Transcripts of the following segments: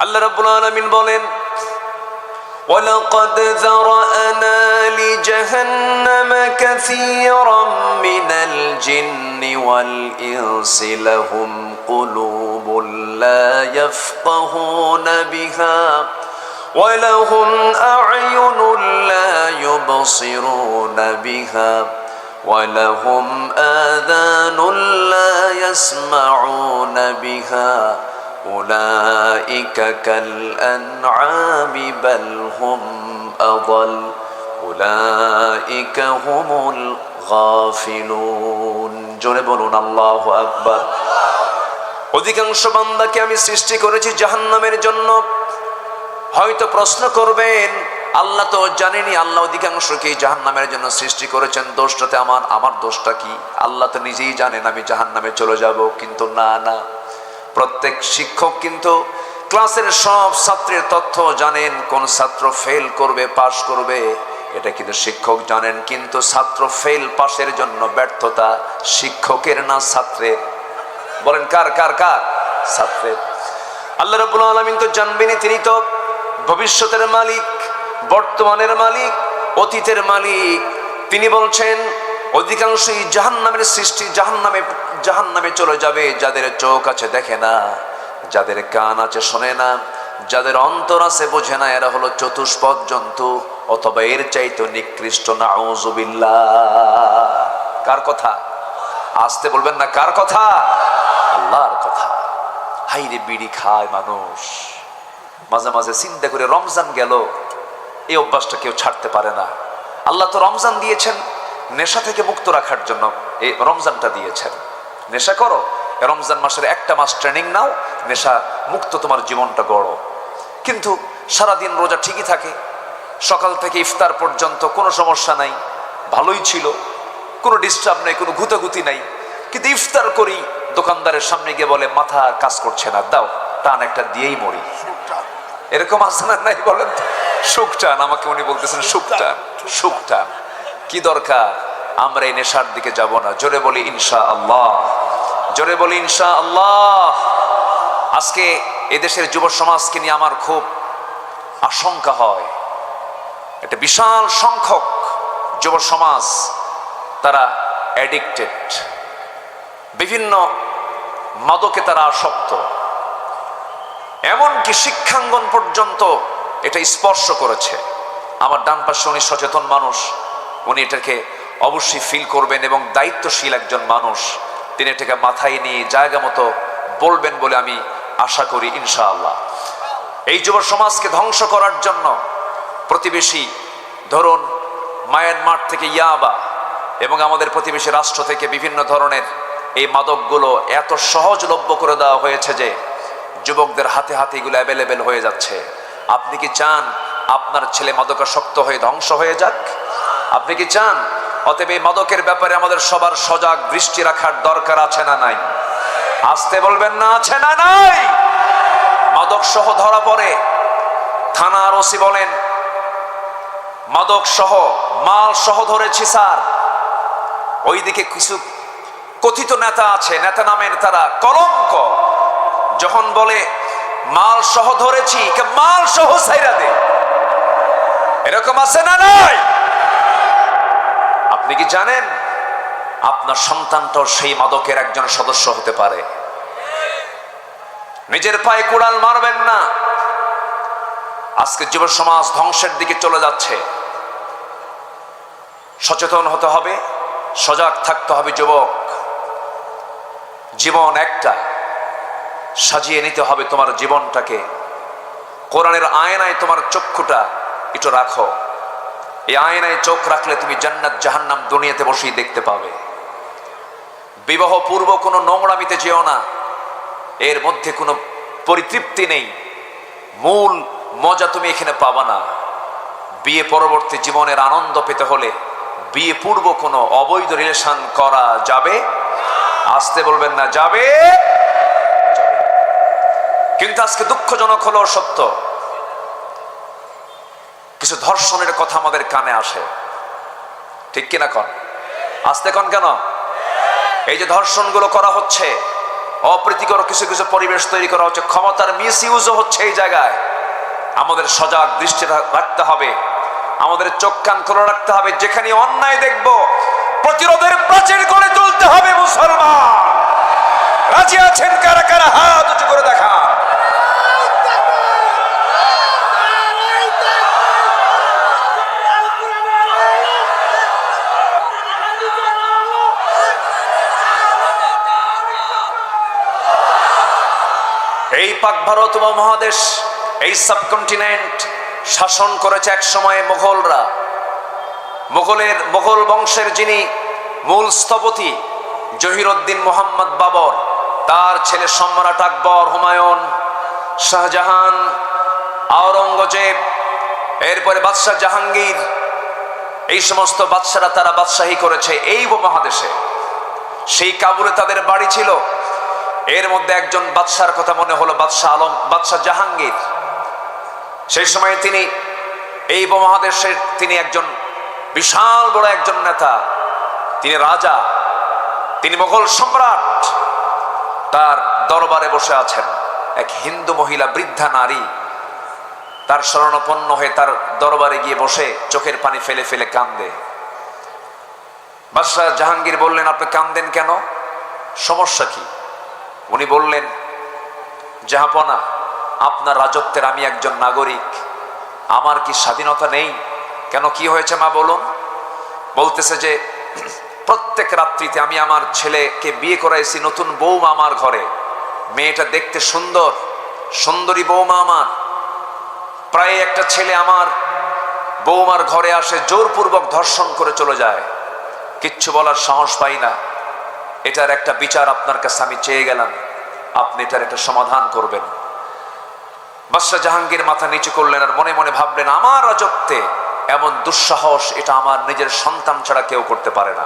আল্লাহ রাব্বুল আলামিন বলেন, ওয়ালাকাদ যারা'না লিজাহান্নামা কাসীরাম মিনাল জিন্নি ওয়াল ইনসি লাহুম কুলুবুন লা ইয়াফকাহুনা বিহা ওয়া লাহুম আ'য়ুনুন লা ইউবসিরুনা বিহা ওয়া লাহুম আযানুন লা ইয়াসমা'উনা বিহা أولئك كالأنعام بل هم أضل أولئك هم الغافلون জোরে বলুন আল্লাহু আকবার। অধিকাংশ বান্দাকে আমি সৃষ্টি করেছি জাহান্নামের জন্য। হয়তো প্রশ্ন করবেন, আল্লাহ তো জানেনি আল্লাহ অধিকাংশকে জাহান্নামের জন্য সৃষ্টি করেছেন, দোষটাতে আমার দোষটা কি? আল্লাহ তো নিজেই জানেন আমি জাহান্নামে চলে যাব। কিন্তু না, প্রত্যেক শিক্ষক কিন্তু ক্লাসের সব ছাত্রের তথ্য জানেন, কোন ছাত্র ফেল করবে পাশ করবে এটা কিন্তু শিক্ষক জানেন। কিন্তু ছাত্র ফেল পাশের জন্য ব্যর্থতা শিক্ষকের না ছাত্রের? বলেন কার? ছাত্রের। আল্লাহ রাব্বুল আলামিন তো জানবেনই, তিনি তো ভবিষ্যতের মালিক, বর্তমানের মালিক, অতীতের মালিক। তিনি বলছেন অধিকাংশই জাহান্নামের সৃষ্টি জাহান্নামে চলে যাবে যাদের চোখ আছে দেখে না, যাদের কান আছে শোনে না, যাদের অন্তর আছে বোঝে না। এরা হলো চতুষ্পদ জন্তু, অথবা এর চাইতে নিকৃষ্ট। নাউযুবিল্লাহ। কার কথা? আসতে বলবেন না, কার কথা? আল্লাহর কথা। হাইরে বিড়ি খায় মানুষ, মাঝে মাঝে চিন্তা করে রমজান গেল, এই অভ্যাসটা কেউ ছাড়তে পারে না। আল্লাহ তো রমজান দিয়েছেন নেশা থেকে মুক্ত রাখার জন্য, এই রমজানটা দিয়েছেন। নেশা করো, রমজান মাসের একটা মাস ট্রেনিং নাও, নেশা মুক্ত তোমার জীবনটা গড়ো। কিন্তু সারাদিন রোজা ঠিকই থাকে, সকাল থেকে ইফতার পর্যন্ত কোনো সমস্যা নাই, ভালোই ছিল, কোনো ডিস্টার্ব নেই, কোনো গুতাগুতি নাই। কিন্তু ইফতার করি, দোকানদারের সামনে গিয়ে বলে মাথা কাজ করছে না, দাও টান একটা দিয়েই মরি। এরকম আছে না নাই বলেন? সুখটান, আমাকে উনি বলতেছেন সুখটান। কি দরকার? আমরা এই নেশার দিকে যাব না। জোরে বলি ইনশাআল্লাহ, জোরে বলি ইনশাআল্লাহ। আজকে এদেশের যুব সমাজকে নিয়ে আমার খুব আশঙ্কা হয়। একটা বিশাল সংখ্যক যুব সমাজ তারা অ্যাডিক্টেড, বিভিন্ন মাদকে তারা আসক্ত, এমনকি শিক্ষাঙ্গন পর্যন্ত এটা স্পর্শ করেছে। আমার ডান পাশে উনি সচেতন মানুষ, উনি এটাকে অবশ্যই ফিল করবেন এবং দায়িত্বশীল একজন মানুষ, তিনি এটাকে মাথায় নিয়ে জায়গা মতো বলবেন বলে আমি আশা করি ইনশাআল্লাহ। এই যুব সমাজকে ধ্বংস করার জন্য প্রতিবেশী, ধরুন মায়ানমার থেকে ইয়াবা এবং আমাদের প্রতিবেশী রাষ্ট্র থেকে বিভিন্ন ধরনের এই মাদকগুলো এত সহজলভ্য করে দেওয়া হয়েছে যে যুবকদের হাতে হাতে এগুলো অ্যাভেলেবেল হয়ে যাচ্ছে। আপনি কি চান আপনার ছেলে মাদকাসক্ত হয়ে ধ্বংস হয়ে যাক? আপনি কি চান? অতএব এই মাদকের ব্যাপারে আমাদের সবার সজাগ দৃষ্টি রাখার দরকার আছে না নাই? আসতে বলবেন না, আছে না নাই? মাদক সহ ধরা পড়ে, থানার ওসি বলেন মাদক সহ মাল সহ ধরেছি স্যার। ওইদিকে কিছু কথিত নেতা আছে, নেতা নামের তারা কলঙ্ক, যখন বলে মাল সহ ধরেছি, মাল সহ ছাইরা দে। এরকম আছে না নাই? আপনি কি জানেন আপনার সন্তানটাও সেই মাদকের একজন সদস্য হতে পারে? নিজের পায়ে কুড়াল মারবেন না। আজকে যুব সমাজ ধ্বংসের দিকে চলে যাচ্ছে। সচেতন হতে হবে, সজাগ থাকতে হবে। যুবক, জীবন একটা, সাজিয়ে নিতে হবে তোমার জীবনটাকে। কোরআনের আয়নায় তোমার চক্ষুটা একটু রাখো। এই আয়নায় চোখ রাখলে তুমি জান্নাত জাহান্নাম দুনিয়াতে বসেই দেখতে পাবে। বিবাহ পূর্ব কোনো নোংরামিতে যেও না, এর মধ্যে কোনো পরিতৃপ্তি নেই, মূল মজা তুমি এখানে পাবা না। বিয়ে পরবর্তী জীবনের আনন্দ পেতে হলে বিয়ে পূর্ব কোনো অবৈধ রিলেশন করা যাবে? আসতে বলবেন না, যাবে। কিন্তু আজকে দুঃখজনক হলো সত্য, কিছু ধর্ষণের কথা আমাদের কানে আসে, ঠিক কিনা কন? আসতে কন কেন? এই যে ধর্ষণগুলো করা হচ্ছে, অপ্রীতিকর কিছু কিছু পরিবেশ তৈরি করা হচ্ছে, ক্ষমতার মিস ইউজও হচ্ছে এই জায়গায়। আমাদের সজাগ দৃষ্টি রাখতে হবে, আমাদের চোখ কান খোলা রাখতে হবে। যেখানে অন্যায় দেখব প্রতিরোধের প্রাচীর গড়ে তুলতে হবে। মুসলমান রাজি আছেন কারা কারা? হাত উঁচু করে দেখান। এই পাক ভারত উপমহাদেশ, এই সাবকন্টিনেন্ট শাসন করেছে এক সময়ে মুঘলরা। মুঘল বংশের যিনি মূল স্থপতি জহিরুদ্দিন মোহাম্মদ বাবর, তার ছেলে সম্রাট আকবর, হুমায়ুন, শাহজাহান, আওরঙ্গজেব, এরপরে বাদশাহ জাহাঙ্গীর, এই সমস্ত বাদশারা তারা বাদশাহী করেছে এই উপমহাদেশে। সেই কাবুলে তাদের বাড়ি ছিল। এর মধ্যে একজন বাদশার কথা মনে হলো, বাদশাহ জাহাঙ্গীর। সেই সময় তিনি এই উপমহাদেশের তিনি একজন বিশাল বড় একজন নেতা, তিনি রাজা, তিনি মোগল সম্রাট। তার দরবারে বসে আছেন এক হিন্দু মহিলা, বৃদ্ধা নারী। তার শরণাপন্ন হয়ে তার দরবারে গিয়ে বসে চোখের পানি ফেলে ফেলে কান্দে। বাদশাহ জাহাঙ্গীর বললেন, আপনি কান্দেন কেন? সমস্যা কি? উনি বললেন, জাহাপনা, আপনার রাজত্বের আমি একজন নাগরিক, আমার কি স্বাধীনতা নেই? কেন, কি হয়েছে মা বলুন? বলতেছে যে প্রত্যেক রাত্রিতে আমি আমার ছেলেকে বিয়ে করাইছি, নতুন বৌমা আমার ঘরে, মেয়েটা দেখতে সুন্দর, সুন্দরী বৌমা আমার। প্রায় একটা ছেলে আমার বৌমার ঘরে আসে, জোরপূর্বক ধর্ষণ করে চলে যায়, কিচ্ছু বলার সাহস পাই না। এটার একটা বিচার আপনার কাছে আমি চেয়ে গেলাম, আপনি এটার একটা সমাধান করবেন। বাদশাহ জাহাঙ্গীর মাথা নিচু করলেন আর মনে মনে ভাবলেন, আমার রাজত্বে এমন দুঃসাহস এটা আমার নিজের সন্তান ছাড়া কেউ করতে পারে না।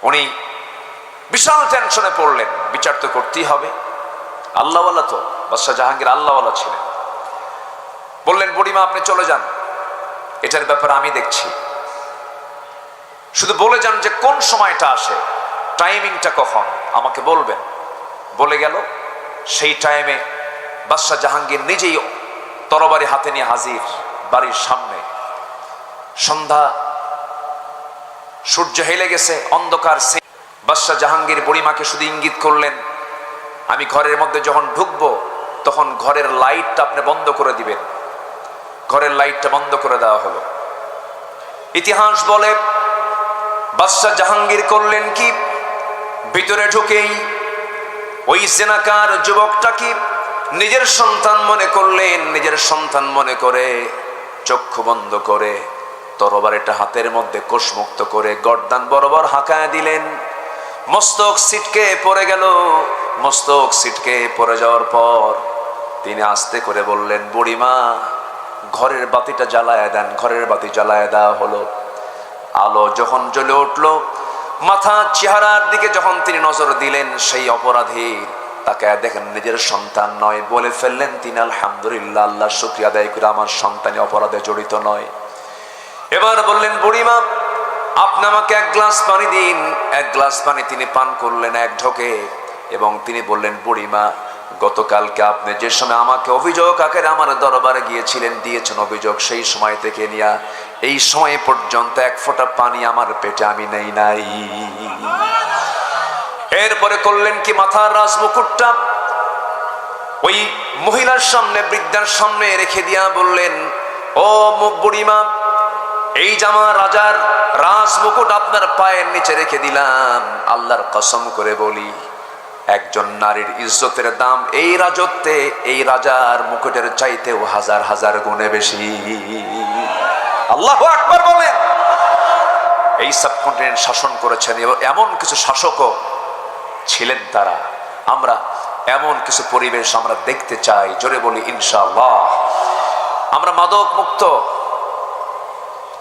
উনি বিশাল টেনশনে পড়লেন, বিচার তো করতেই হবে। আল্লাহওয়ালা তো, বাদশাহ জাহাঙ্গীর আল্লাহওয়ালা ছিলেন। বললেন, বুড়িমা আপনি চলে যান, এটার ব্যাপারে আমি দেখছি। শুধু বলে যান যে কোন সময়টা আসে, টাইমিংটা কখন আমাকে বলবেন। বলে গেল। সেই টাইমে বাদশাহ জাহাঙ্গীর নিজেই তরবারি হাতে নিয়ে হাজির বাড়ির সামনে। সন্ধ্যা, সূর্য হেলে গেছে, অন্ধকার। বাদশাহ জাহাঙ্গীর বুড়িমাকে শুধু ইঙ্গিত করলেন, আমি ঘরের মধ্যে যখন ঢুকবো তখন ঘরের লাইটটা আপনি বন্ধ করে দিবেন। ঘরের লাইটটা বন্ধ করে দেওয়া হলো। ইতিহাস বলে বাদশাহ জাহাঙ্গীর করলেন কি, ভিতরে ঢুকেই ওই জেনাকার যুবকটাকে নিজের সন্তান মনে করলেন। নিজের সন্তান মনে করে চক্ষু বন্ধ করে তরবারিটা হাতের মধ্যে কোষমুক্ত করে গর্দান বরাবর হাঁকায় দিলেন। মস্তক ছিটকে পড়ে গেল। মস্তক ছিটকে পড়ে যাওয়ার পর তিনি আস্তে করে বললেন, বুড়িমা ঘরের বাতিটা জ্বালায় দেন। ঘরের বাতি জ্বালায় দেওয়া হলো। আলো যখন জ্বলে উঠলো, মাথা চেহারার দিকে যখন তিনি নজর দিলেন, সেই অপরাধীর তাকে দেখেন নিজের সন্তান নয়। বলে ফেললেন তিনি, আলহামদুলিল্লাহ, আল্লাহ শুকরিয়া আদায় করে আমার সন্তানই অপরাধে জড়িত নয়। এবার বললেন, বুড়িমা আপনি আমাকে এক গ্লাস পানি দিন। এক গ্লাস পানি তিনি পান করলেন এক ঢোকে, এবং তিনি বললেন, বুড়িমা গতকালকে আপনি যে সময় আমাকে অভিযোগ আকারে আমার দরবারে গিয়েছিলেন, দিয়েছেন অভিযোগ, সেই সময় থেকে নিয়ে এই সময় পর্যন্ত এক ফোঁটা পানি আমার পেটে আমি নেই নাই। এরপরে করলেন কি, মাথার রাজ মুকুটটা ওই মহিলার সামনে, বৃদ্ধার সামনে রেখে দিয়া বললেন, ও বুড়িমা, এই জামা রাজার রাজ মুকুট আপনার পায়ের নিচে রেখে দিলাম। আল্লাহর কসম করে বলি, একজন নারীর ইজ্জতের দাম এই রাজত্বে এই রাজার মুকুটের চাইতেও হাজার হাজার গুণে বেশি। আল্লাহু আকবার বলেন। এই সাবকন্টিনেন্ট শাসন করেছেন, এমন কিছু শাসকও ছিলেন তারা। আমরা এমন কিছু পরিবেশ আমরা দেখতে চাই, জোরে বলি ইনশাআল্লাহ। আমরা মাদক মুক্ত,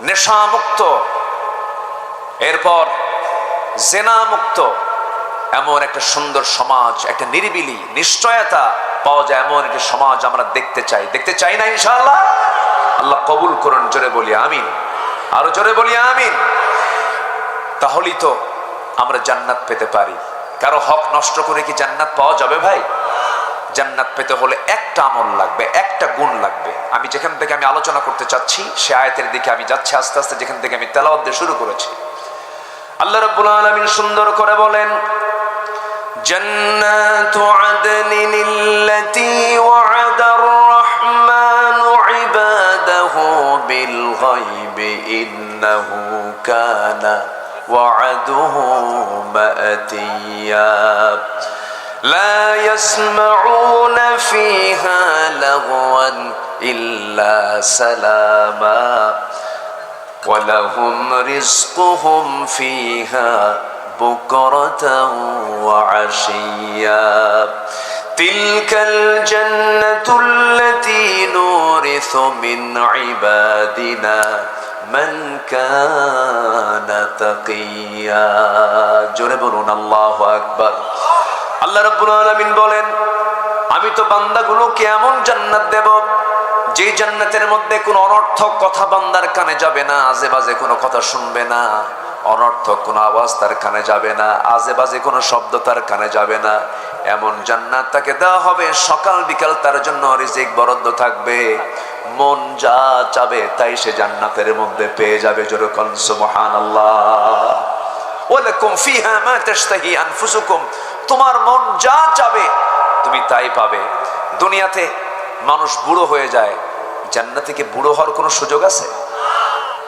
নেশা মুক্ত, এরপর জেনা মুক্ত, এমন একটা সুন্দর সমাজ, একটা নিরিবিলি নিশ্চয়তা পাওয়া যায়, এমন একটা সমাজ আমরা দেখতে চাই না ইনশাআল্লাহ? আল্লাহ কবুল করুন, জোরে বলি আমিন। আরো জোরে বলি আমিন। তাহলেই তো আমরা জান্নাত পেতে পারি। কারো হক নষ্ট করে কি জান্নাত পাওয়া যাবে ভাই? জান্নাত পেতে হলে একটা আমল লাগবে, একটা গুণ লাগবে। আমি যেখান থেকে আমি আলোচনা করতে চাচ্ছি সে আয়াতের দিকে আমি যাচ্ছি আস্তে আস্তে, যেখান থেকে আমি তেলাওয়াত দিয়ে শুরু করেছি। আল্লাহ রাব্বুল আলামিন সুন্দর করে বলেন, জান্নাতু আদনিন আল্লাতী ওয়া'আদার রাহমানু ইবাদাহু বিল গায়বি ইন্নাহু কানা ওয়া'দুহু মা'তিয়া لا يسمعون فيها لغوا إلا سلاما ولهم رزقهم فيها بكرة وعشيا تلك الجنة التي نورث من عبادنا من كان تقيا জোরে বলুন আল্লাহু আকবার। আল্লাহ রাব্বুল আলামিন বলেন, আমি তো বান্দাগুলোকে এমন জান্নাত দেব যে জান্নাতের মধ্যে কোনো অনর্থক কথা বান্দার কানে যাবে না, আজে বাজে কোনো কথা শুনবে না, অনর্থক কোনো আওয়াজ তার কানে যাবে না, আজে বাজে কোনো শব্দ তার কানে যাবে না। এমন জান্নাত তাকে দেওয়া হবে, সকাল বিকাল তার জন্য রিজিক বরাদ্দ থাকবে, মন যা চাবে তাই সে জান্নাতের মধ্যে পেয়ে যাবে। জোরে কোন সুবহানাল্লাহ। ওয়ালাকুম ফিহা মা তাশতাহি আনফুসুকুম, তোমার মন যা চাবে তুমি তাই পাবে। দুনিয়াতে মানুষ বুড়ো হয়ে যায়, জান্নাতে কি বুড়ো হওয়ার কোনো সুযোগ আছে?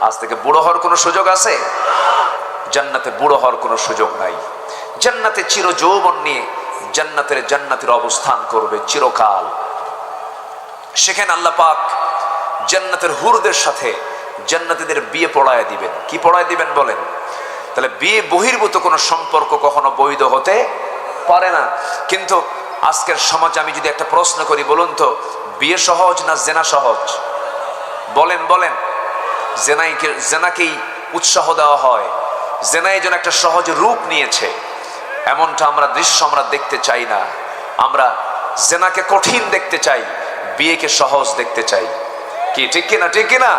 আজ থেকে বুড়ো হওয়ার কোনো সুযোগ আছে? জান্নাতে বুড়ো হওয়ার কোনো সুযোগ নাই। জান্নাতে চির যৌবন নিয়ে জান্নাতের অবস্থান করবে চিরকাল। সেখানে আল্লাহ পাক জান্নাতের হুরদের সাথে জান্নাতীদের বিয়ে পড়ায় দিবেন। কি পড়ায় দিবেন বলেন? তাহলে বিয়ে বহির্ভূত কোনো সম্পর্ক কখনো বৈধ হতে পারে না। কিন্তু আজকের সমাজে আমি যদি একটা প্রশ্ন করি, বলুন তো বিয়ে সহজ না জেনা সহজ? বলেন বলেন। জেনাকেই উৎসাহ দেওয়া হয়, জেনাই যেন একটা সহজ রূপ নিয়েছে, এমনটা আমরা দৃশ্য আমরা দেখতে চাই না। আমরা জেনাকে কঠিন দেখতে চাই, বিয়েকে সহজ দেখতে চাই। কি ঠিক কিনা? ঠিক কিনা?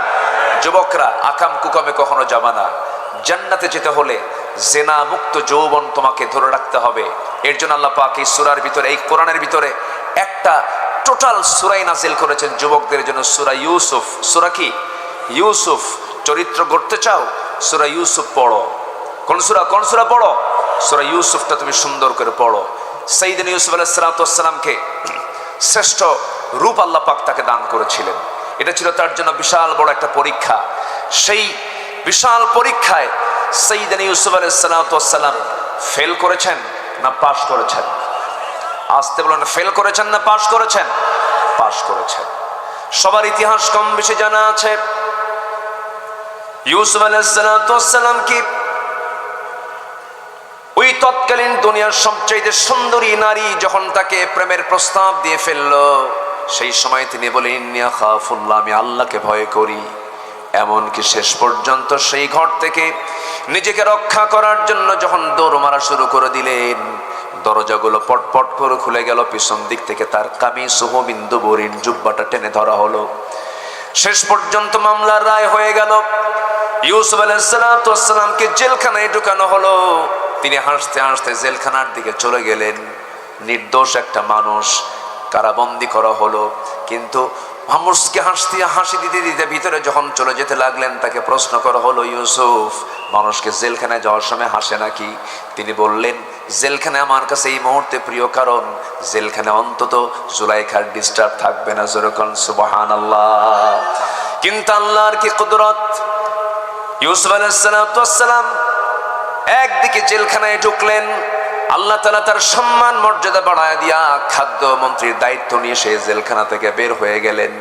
যুবকরা আকাম কুকামে কখনো যাবা না। জান্নাতে যেতে হলে জেনা মুক্ত যৌবন তোমাকে ধরে রাখতে হবে। এর জন্য আল্লাহ পাক এই সূরার ভিতরে, এই কোরআনের ভিতরে একটা টোটাল সূরাই নাজিল করেছেন যুবকদের জন্য, সূরা ইউসুফ। সূরা কি? ইউসুফ। চরিত্র গড়তে চাও? সূরা ইউসুফ পড়ো। কোন সূরা পড়ো? সূরা ইউসুফটা তুমি সুন্দর করে পড়ো। সাইয়েদনা ইউসুফ আলাইহিস সালাতু ওয়াস সালামকে শ্রেষ্ঠ রূপ আল্লাহ পাক তাকে দান করেছিলেন। এটা ছিল তার জন্য বিশাল বড় একটা পরীক্ষা। সেই বিশাল পরীক্ষায় সাইয়েদনা ইউসুফ আলাইহিস সালাতু ওয়াস সালাম ফেল করেছেন না পাস করেছেন? আসতে বলেন, ফেল করেছেন না পাস করেছেন? পাস করেছেন। সবার ইতিহাস কম বেশি জানা আছে। ইউসুফ আলাইহিস সালাতু ওয়াস সালাম কি ওই তৎকালীন দুনিয়ার সবচেয়ে সুন্দরী নারী যখন তাকে প্রেমের প্রস্তাব দিয়ে ফেললো, সেই সময় তিনি বলেন, ইন্নী আখাফুল্লাহ, আমি আল্লাহকে ভয় করি। এমনকি শেষ পর্যন্ত সেই ঘর থেকে নিজেকে রক্ষা করার জন্য যখন দৌড় মারা শুরু করে দিলেন, দরজাগুলো পটপট করে খুলে গেল। পিছন দিক থেকে তার কামিসুহু মিন দুবুরিন, জুব্বাটা টেনে ধরা হলো। শেষ পর্যন্ত মামলার রায় হয়ে গেল। ইউসুফ আলাইহিস সালাতু ওয়াস সালামকে জেলখানায় ঢুকানো হলো। তিনি হাসতে হাসতে জেলখানার দিকে চলে গেলেন। নির্দোষ একটা মানুষ কারাবন্দী করা হলো। কিন্তু মানুষকে হাসি দিতে দিতে ভিতরে যখন চলে যেতে লাগলেন, তাকে প্রশ্ন করা হলো, ইউসুফ, মানুষকে জেলখানায় যাওয়ার সময় হাসে নাকি? তিনি বললেন, জেলখানে আমার কাছে এই মুহূর্তে প্রিয়, কারণ জেলখানে অন্তত জুলাইখার ডিস্টার্ব থাকবে না। যেরকম সুবহানাল্লাহ। কিন্তু আল্লাহর কি কুদরত! ইউসুফ আলাইহিস সালাতু ওয়াস সালাম একদিকে জেলখানায় ঢুকলেন, আল্লাহ তাআলা তার সম্মান মর্যাদা বাড়ায় দিয়া খাদ্য মন্ত্রীর দায়িত্ব নিয়ে সে জেলখানা থেকে বের হয়ে গেলেন।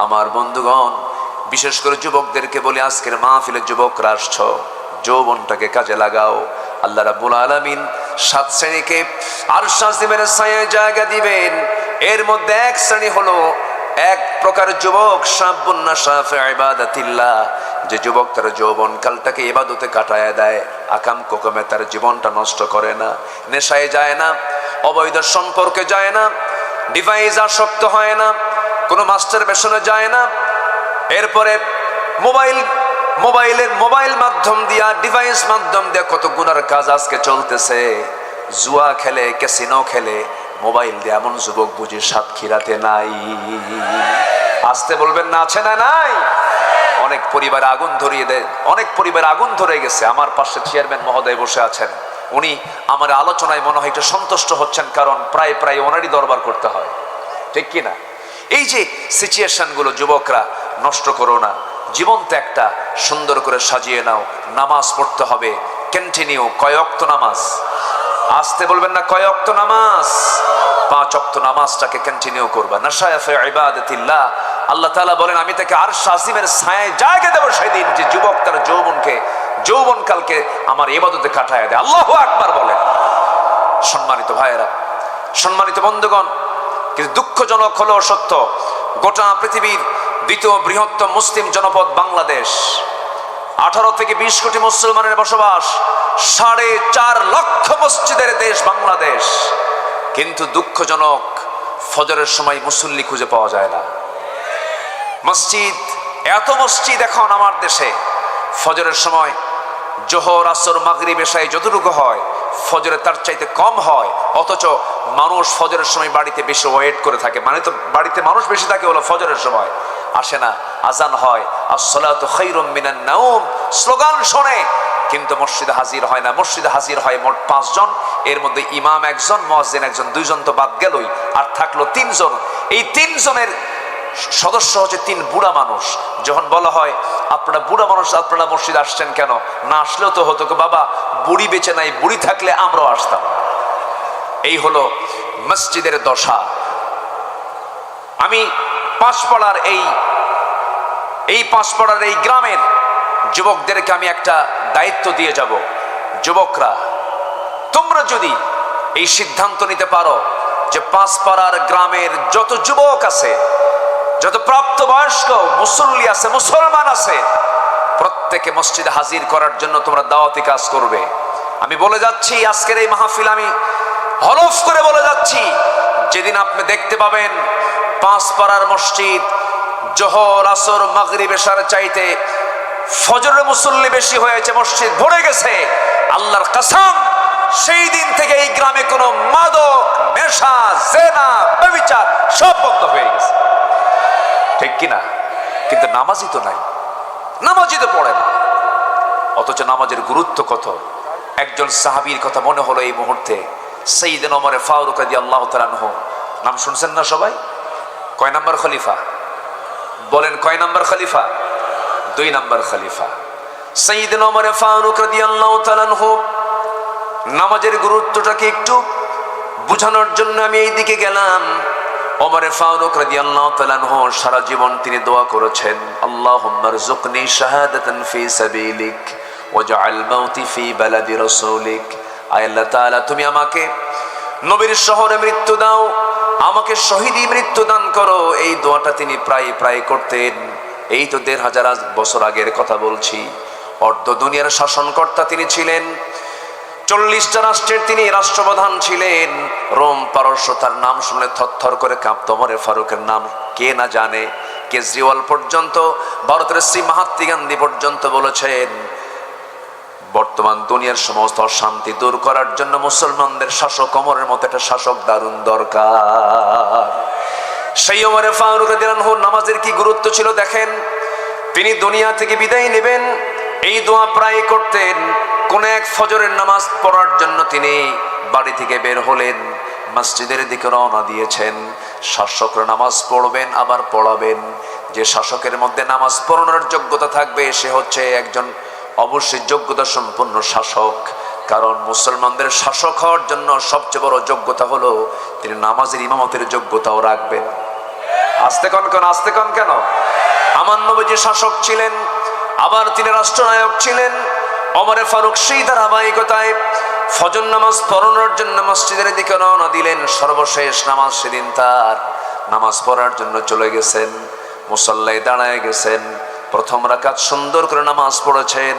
আমার বন্ধুগণ, বিশেষ করে যুবকদেরকে বলি, আজকের মাহফিলে যুবকরা আসছো, যৌবনটাকে কাজে লাগাও। আল্লাহ রাব্বুল আলামিন 7 শ্রেণীকে আরশ আজিমের ছায়ায় জায়গা দিবেন। এর মধ্যে এক শ্রেণী হলো এক প্রকার যুবক, শাবুন নাশা ফি ইবাদাতিল্লাহ, যে যুবক তার যৌবন কালটাকে ইবাদতে কাটায় দেয়, আকাম কোকমে তার জীবনটা নষ্ট করে না, নেশায় যায় না, অবৈধ সম্পর্কে যায় না, ডিভাইস আসক্ত হয় না, কোনো মাস্টার বেশনে যায় না। এরপরে মোবাইল মাধ্যম দিয়া, ডিভাইস মাধ্যম দিয়া কত গুনার কাজ আজকে চলতেছে। জুয়া খেলে, ক্যাসিনো খেলে, মোবাইল দিয়ে এমন যুবক বুঝি সাতক্ষীরাতে নাই? আসতে বলবেন না, আছে না নাই? অনেক পরিবারে আগুন ধরিয়ে দেয়, অনেক পরিবারে আগুন ধরে গেছে। আমার পাশে চেয়ারম্যান মহোদয় বসে আছেন, উনি আমার আলোচনায় মনে হয় একটু সন্তুষ্ট হচ্ছেন, কারণ প্রায় প্রায় ওনারই দরবার করতে হয়, ঠিক কি না? এই যে সিচুয়েশনগুলো, যুবকরা নষ্ট করো না, জীবনটা একটা সুন্দর করে সাজিয়ে নাও। নামাজ পড়তে হবে কন্টিনিউ। কয় ওয়াক্ত নামাজ? আসতে বলবেন না, কয় ওয়াক্ত নামাজ? 5 ওয়াক্ত নামাজটাকে কন্টিনিউ করবা। নাশায়া ফি ইবাদাতিল্লাহ, আল্লাহ তাআলা বলেন আমি তাকে আরশ আজিমের ছায়ায় জায়গা দেব সেদিন, যে যুবক তার যৌবনকালকে আমার ইবাদতে কাটায় দেয়। আল্লাহু আকবার বলেন। সম্মানিত ভাইয়েরা, সম্মানিত বন্ধুগণ, কিন্তু দুঃখজনক হলো সত্য, গোটা পৃথিবীর দ্বিতীয় বৃহত্তম মুসলিম জনপদ বাংলাদেশ, 18 থেকে 20 কোটি মুসলমানের বসবাস, 4.5 লক্ষ মসজিদের দেশ বাংলাদেশ, কিন্তু দুঃখজনক ফজরের সময় মুসল্লি খুঁজে পাওয়া যায় না। মসজিদ, এত মসজিদ এখন আমার দেশে, ফজরের সময় জোহর, আসর, মাগরিব, এশায় যতটুকু হয় ফজরে তার চাইতে কম হয়, অথচ মানুষ ফজরের সময় বাড়িতে বেশি ওয়েট করে থাকে। মানে তো বাড়িতে মানুষ বেশি থাকে হলো ফজরের সময়, আসে না। আজান হয়, আসসালাতু খায়রুম মিনান নাওম স্লোগান শোনে, কিন্তু মসজিদে হাজির হয় না। মসজিদে হাজির হয় মোট 5 জন, এর মধ্যে ইমাম 1 জন, মুয়াজ্জিন 1 জন, 2 জন তো বাদ গেলই, আর থাকলো 3 জন। এই 3 জনের সদস্য হচ্ছে 3 বুড়া মানুষ। যখন বলা হয় আপনারা বুড়া মানুষ, আপনারা মসজিদ আসছেন কেন? না আসলেও তো হতো, বাবা বুড়ি বেঁচে নাই, বুড়ি থাকলে আমরাও আসতাম। এই হলো মসজিদের দশা। আমি পাঁচপাড়ার এই গ্রামের যুবকদেরকে আমি একটা দায়িত্ব দিয়ে যাব। যুবকরা, তোমরা যদি এই সিদ্ধান্ত নিতে পারো যে পাঁচপাড়ার গ্রামের যত যুবক আছে, যত প্রাপ্তবয়স্ক মুসল্লি আছে, মুসলমান আছে, প্রত্যেকে মসজিদে হাজির করার জন্য তোমরা দাওয়াতি কাজ করবে। আমি বলে যাচ্ছি, আজকের এই মাহফিল আমি হলফ করে বলে যাচ্ছি, যেদিন আপনি দেখতে পাবেন পাঁচপাড়ার মসজিদ জোহর, আসর, মাগরিব, এশার চাইতে ফজরের মুসল্লি বেশি হয়েছে, মসজিদ ভরে গেছে, আল্লাহর কসম সেই দিন থেকে এই গ্রামে কোনো মাদক, নেশা, জেনা, ব্যভিচার সব বন্ধ হয়ে গেছে, ঠিক কিনা? কিন্তু নামাজি তো নাই, নামাজি তো পড়ে না, অথচ নামাজের গুরুত্ব কত। একজন সাহাবীর কথা মনে হলো এই মুহূর্তে, সাইয়েদনা ওমর ফারুক রাদিয়াল্লাহু তাআলা আনহু। নাম শুনছেন না সবাই? কয় নাম্বার খলিফা বলেন? কয় নাম্বার খলিফা? 2 নাম্বার খলিফা সাইয়েদনা ওমর ফারুক রাদিয়াল্লাহু তাআলা আনহু। নামাজের গুরুত্বটাকে একটু বুঝানোর জন্য আমি এই দিকে গেলাম। ওমর ফারুক রাদিয়াল্লাহু তাআলা আনহু সারা জীবন তিনি দোয়া করেছেন, আল্লাহুম্মা রযুকনি শাহাদাতান ফি সাবিলিক ওয়াজআল মাউতি ফি বালাদি রাসূলিক। আয় আল্লাহ তাআলা, তুমি আমাকে নবীর শহরে মৃত্যু দাও, আমাকে শহীদি মৃত্যু দান করো। এই দোয়াটা তিনি প্রায় করতেন। এই তো 1500 বছর আগের কথা বলছি। অর্ধ দুনিয়ার শাসনকর্তা তিনি ছিলেন, 40টা রাষ্ট্রের তিনি রাষ্ট্রপ্রধান ছিলেন। রোম, পারস্য তার নাম শুনলে থরথর করে কাঁপত। ওমর ফারুকের নাম কে না জানে? কেজরিওয়াল পর্যন্ত, ভারতের শ্রী মহাত্মা গান্ধী পর্যন্ত বলেছেন, বর্তমান দুনিয়ার সমস্ত অশান্তি দূর করার জন্য মুসলমানদের শাসক ওমরের মতো একটা শাসক দারুণ দরকার। সেই ওমর ফারুক রাদিয়াল্লাহু আনহু নামাজের কি গুরুত্ব ছিল দেখেন। তিনি দুনিয়া থেকে বিদায় নেবেন, এই দোয়া প্রায় করতেন। কোন এক ফজরের নামাজ পড়ার জন্য তিনি বাড়ি থেকে বের হলেন, মসজিদের দিকে রওনা দিয়েছেন। শাসকরা নামাজ পড়বেন আবার পড়াবেন। যে শাসকের মধ্যে নামাজ পড়ানোর যোগ্যতা থাকবে সে হচ্ছে একজন অবশ্যই যোগ্যতা সম্পন্ন শাসক। কারণ মুসলমানদের শাসক হওয়ার জন্য সবচেয়ে বড় যোগ্যতা হলো তিনি নামাজের ইমামতের যোগ্যতাও রাখবেন। আস্তে কন কেন? আমার নবীজি শাসক ছিলেন, আবার তিনি রাষ্ট্রনায়ক ছিলেন। ওমর ফারুক সেই ধারাবাহিকতায় ফজর নামাজ পড়ানোর জন্য মসজিদের দিকে রওনা দিলেন। সর্বশেষ নামাজ সেদিন তার, নামাজ পড়ার জন্য চলে গেছেন, মুসল্লায় দাঁড়ায় গেছেন। প্রথম রাকাত সুন্দর করে নামাজ পড়েছেন।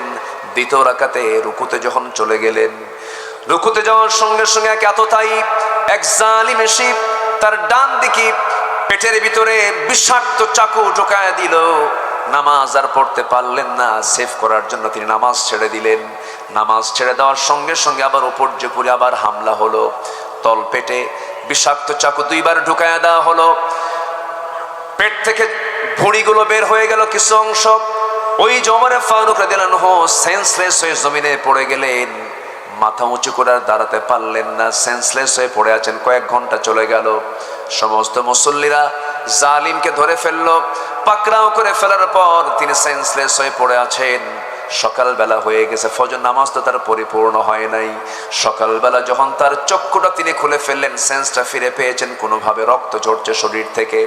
দ্বিতীয় রাকাতে রুকুতে যখন চলে গেলেন, রুকুতে যাওয়ার সঙ্গে সঙ্গে এক জালিম এসে তার ডান দিকে পেটের ভিতরে বিষাক্ত চাকু ঢোকায় দিল। নামাজ আর পড়তে পারলেন না, সেভ করার জন্য তিনি নামাজ ছেড়ে দিলেন। নামাজ ছেড়ে দেওয়ার সঙ্গে সঙ্গে আবার উপর যে পরে আবার হামলা হলো। তল পেটে বিষাক্ত চাকু 2 বার ঢুকায়া দেওয়া হলো। পেট থেকে ভুঁড়িগুলো বের হয়ে গেল কিছু অংশ। ওই ওমরে ফারুক রাদিয়াল্লাহু আনহু সেন্সলেস হয়ে জমিনে পড়ে গেলেন। মাথা উঁচু করে আর দাঁড়াতে পারলেন না, সেন্সলেস হয়ে পড়ে আছেন। কয়েক ঘন্টা চলে গেল। সমস্ত মুসল্লিরা জালিমকে ধরে ফেললো, পাকড়াও করে ফেলার পর তিনি সেন্সলেস হয়ে পড়ে আছেন। সকালবেলা হয়ে গেছে, ফজর নামাজ তো তার পরিপূর্ণ হয় নাই। সকালবেলা যখন তার চক্ষুটা তিনি খুলে ফেললেন, সেন্সটা ফিরে পেয়েছেন, কোনোভাবে রক্ত ঝরছে শরীর থেকে।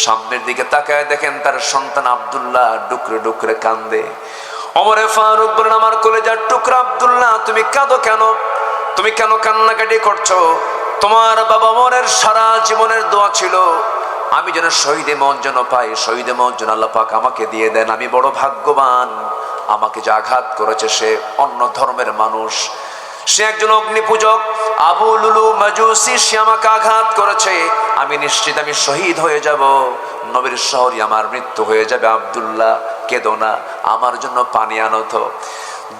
সামনের দিকে তাকায় দেখেন তার সন্তান আব্দুল্লাহ ডুকরে ডুকরে কান্দে। ওমরে ফারুক বলেন, আমার কলেজার টুকরা আব্দুল্লাহ, তুমি কাঁদো কেন? তুমি কেন কান্নাকাটি করছো? তোমার বাবা ওমরের সারা জীবনের দোয়া ছিল আমি যেন শহীদে মওত যেন পাই, শহীদে মওত যেন আল্লাহ পাক আমাকে দিয়ে দেন। আমি বড় ভাগ্যবান। আমাকে যে আঘাত করেছে সে অন্য ধর্মের মানুষ, সে একজন অগ্নি পূজক, আবু লুলু মাজুসি, সে আমাকে আঘাত করেছে। আমি নিশ্চিত আমি শহীদ হয়ে যাব, নবীর শহরে আমার মৃত্যু হয়ে যাবে। আব্দুল্লাহ কেঁদো না, আমার জন্য পানি আনো তো।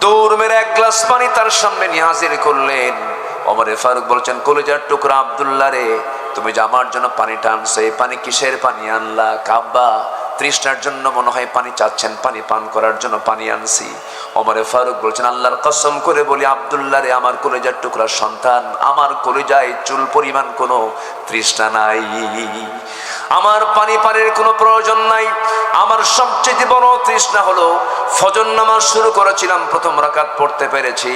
দৌড় মেরে 1 গ্লাস পানি তার সামনে নিয়ে হাজির করলেন। ওমরে ফারুক বলছেন, কলিজার টুকরা আব্দুল্লাহ রে, তুমি যে আমার জন্য পানিটা আনছো, এই পানি কিসের পানি আনলা? কাব্বা তৃষ্ণার জন্য মনে হয় পানি চাচ্ছেন, পানি পান করার জন্য পানি আনছি। ওমরে ফারুক বলছেন, আল্লাহর কসম করে বলি আব্দুল্লাহ রে, আমার কলিজার টুকরা সন্তান, আমার কলিজায় চুল পরিমাণ কোনো তৃষ্ণা নাই, আমার পানির কোনো প্রয়োজন নাই। আমার সবচেয়ে বড় তৃষ্ণা হলো ফজর নামাজ শুরু করেছিলাম, প্রথম রাকাত পড়তে পেরেছি,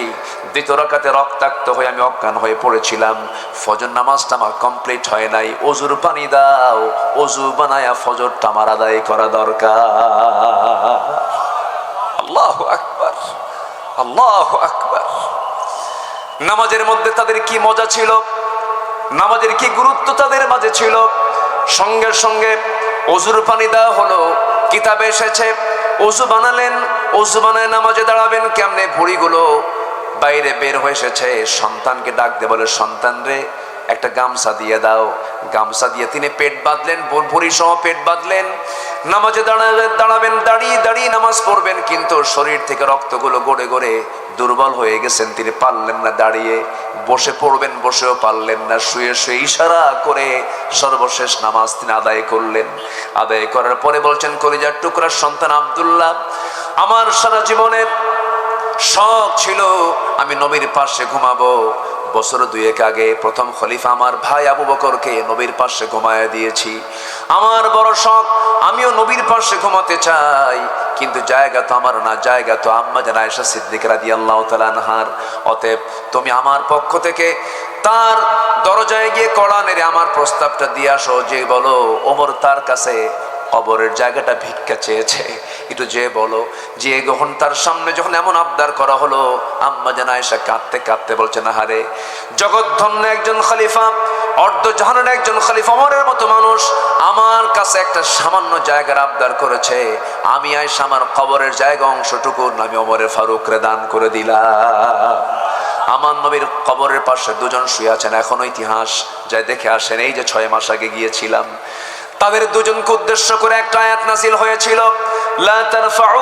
দ্বিতীয় রাকাতে রক্তাক্ত হয়ে আমি অজ্ঞান হয়ে পড়েছিলাম। ফজর নামাজটা আমার কমপ্লিট হয় নাই, ওযুর পানি দাও, ওযু বানায়া ফজরটা আমার আদায় করা দরকার। আল্লাহু আকবার, আল্লাহু আকবার। নামাজের মধ্যে তাদের কি মজা ছিল, নামাজের কি গুরুত্ব তাদের মাঝে ছিল। সঙ্গে সঙ্গে ওযুর পানি দেওয়া হলো। কিতাবে এসেছে ওযু বানালেন, ওযু বানায় নামাজে দাঁড়াবেন কেমনে, ভুঁড়িগুলো বাইরে বের হয়ে এসেছে। সন্তানকে ডাক দিয়ে বলে, সন্তান রে একটা গামছা দিয়ে দাও। গামছা দিয়ে তিনি পেট বাঁধলেন, ভুঁড়ি সহ পেট বাঁধলেন। নামাজে দাঁড়াবেন, দাঁড়িয়ে দাঁড়িয়ে নামাজ পড়বেন, কিন্তু শরীর থেকে রক্তগুলো গড়ে গড়ে দুর্বল হয়ে গেছেন, তিনি পারলেন না দাঁড়িয়ে। বসে পড়বেন, বসেও পারলেন না। শুয়ে শুয়ে ইশারা করে সর্বশেষ নামাজ তিনি আদায় করলেন। আদায় করার পরে বলছেন, কলিজার টুকরার সন্তান আব্দুল্লাহ, আমার সারা জীবনের শখ ছিল আমি নবীর পাশে ঘুমাবো। বছর 2 আগে প্রথম খলিফা আমার ভাই আবু বকরকে নবীর পাশে ঘুমায় দিয়েছি। আমার বড় শখ, আমিও নবীর পাশে ঘুমাতে চাই, কিন্তু জায়গা তো আমার না, জায়গা তো আম্মা জান আয়েশা সিদ্দিকা রাদিয়াল্লাহু তাআলা আনহার। অতএব তুমি আমার পক্ষ থেকে তার দরজায় গিয়ে কড়া নেড়ে আমার প্রস্তাবটা দিয়ে আসো, যে বলো ওমর তার কাছে কবরের জায়গাটা ভিক্ষা চেয়েছে, একটু যে বলো। যে যখন তার সামনে যখন এমন আবদার করা হলো, আম্মা জান আয়েশা কাঁদতে কাঁদতে বলছেন, আহারে জগৎধন্য একজন খলিফা, অর্ধ জাহানের একজন খলিফা, ওমরের মতো মানুষ আমার কাছে একটা সামান্য জায়গার আবদার করেছে, আমি আয়েশা আমার কবরের জায়গা অংশটুকু আমি ওমরে ফারুকরে দান করে দিলাম। আমার নবীর কবরের পাশে 2 জন শুয়ে আছেন, এখনো ইতিহাস যায় দেখে আসেন। এই যে 6 মাস আগে গিয়েছিলাম, তাদের 2 জনকে উদ্দেশ্য করে একটা আয়াত নাযিল হয়েছিল, লা তারফাউ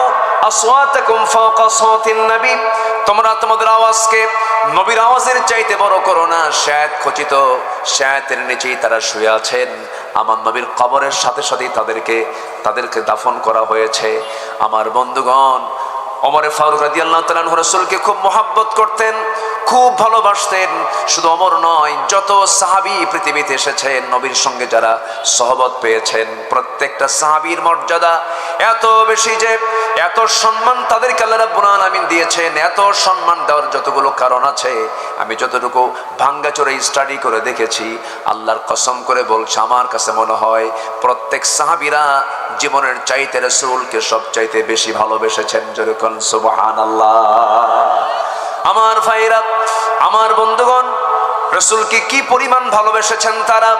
আসওয়াতাকুম ফাওকা সাওতিন নবী, তোমরা তোমাদের আওয়াজকে নবীর আওয়াজের চাইতে বড় করো না। শায়াত খচিত, শায়াতের নিচেই তারা শুয়ে আছেন। আমার নবীর কবরের সাথে সাথেই তাদেরকে দাফন করা হয়েছে। আমার বন্ধুগণ, ওমর ফারুক রাদিয়াল্লাহু তাআলা আনহু রাসূলকে খুব মহব্বত করতেন, খুব ভালোবাসতেন। শুধু ওমর নয়, যত সাহাবী পৃথিবীতে এসেছেন, নবীর সঙ্গে যারা সহবত পেয়েছেন, প্রত্যেকটা সাহাবীর মর্যাদা এত বেশি যে এত সম্মান তাদেরকে আল্লাহ রাব্বুল আলামিন দিয়েছেন। এত সম্মান দেওয়ার যতগুলো কারণ আছে, আমি যতটুকু ভাঙ্গাচোরা স্টাডি করে দেখেছি, আল্লাহর কসম করে বলছি, আমার কাছে মনে হয় প্রত্যেক সাহাবীরা জীবনের চাইতে রাসূলকে সবচাইতে বেশি ভালোবেসেছেন। যেরকম সুবহানাল্লাহ। আমার ভাইরা, আমার বন্ধুগণ, রাসূলকে কি পরিমাণ ভালোবেসেছেন তারা,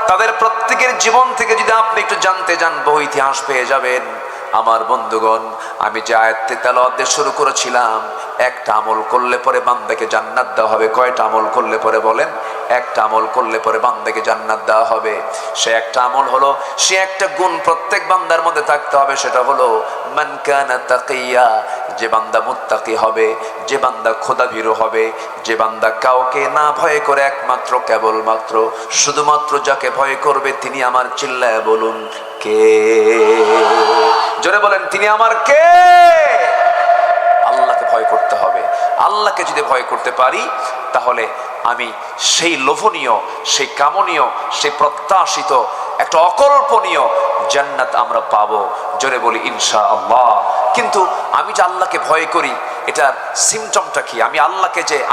তাদের প্রত্যেকের জীবন থেকে যদি আপনি একটু জানতে যান, বহু ইতিহাস পেয়ে যাবেন। আমার বন্ধুগণ, আমি যে আয়াতটি তেলাওয়াত দিয়ে শুরু করেছিলাম, একটা আমল করলে পরে বান্দাকে জান্নাত দেওয়া হবে। কয়টা আমল করলে পরে বলেন? একটা আমল করলে পরে বান্দাকে জান্নাত দেওয়া হবে। সে একটা আমল হলো, সে একটা গুণ প্রত্যেক বান্দার মধ্যে থাকে। থাকতে হবে, সেটা হলো মান কানা তাকিয়া, যে বান্দা মুত্তাকি হবে, যে বান্দা খোদাভীরু হবে, যে বান্দা কাউকে না ভয় করে একমাত্র কেবলমাত্র শুধুমাত্র যাকে ভয় করবে তিনি আমার, চিল্লায় বলুন কে? জোরে বলেন তিনি আমার কে? আল্লাহকে ভয় করতে হবে। আল্লাহকে যদি ভয় করতে পারি তাহলে আমি সেই লোভনীয়, সেই কামনীয়, সেই প্রত্যাশিত, একটা অকল্পনীয় জান্নাত আমরা পাবো। জোরে বলি ইনশাআল্লাহ। কিন্তু আমি যে আল্লাহকে ভয় করি এটার সিমটমটা কি?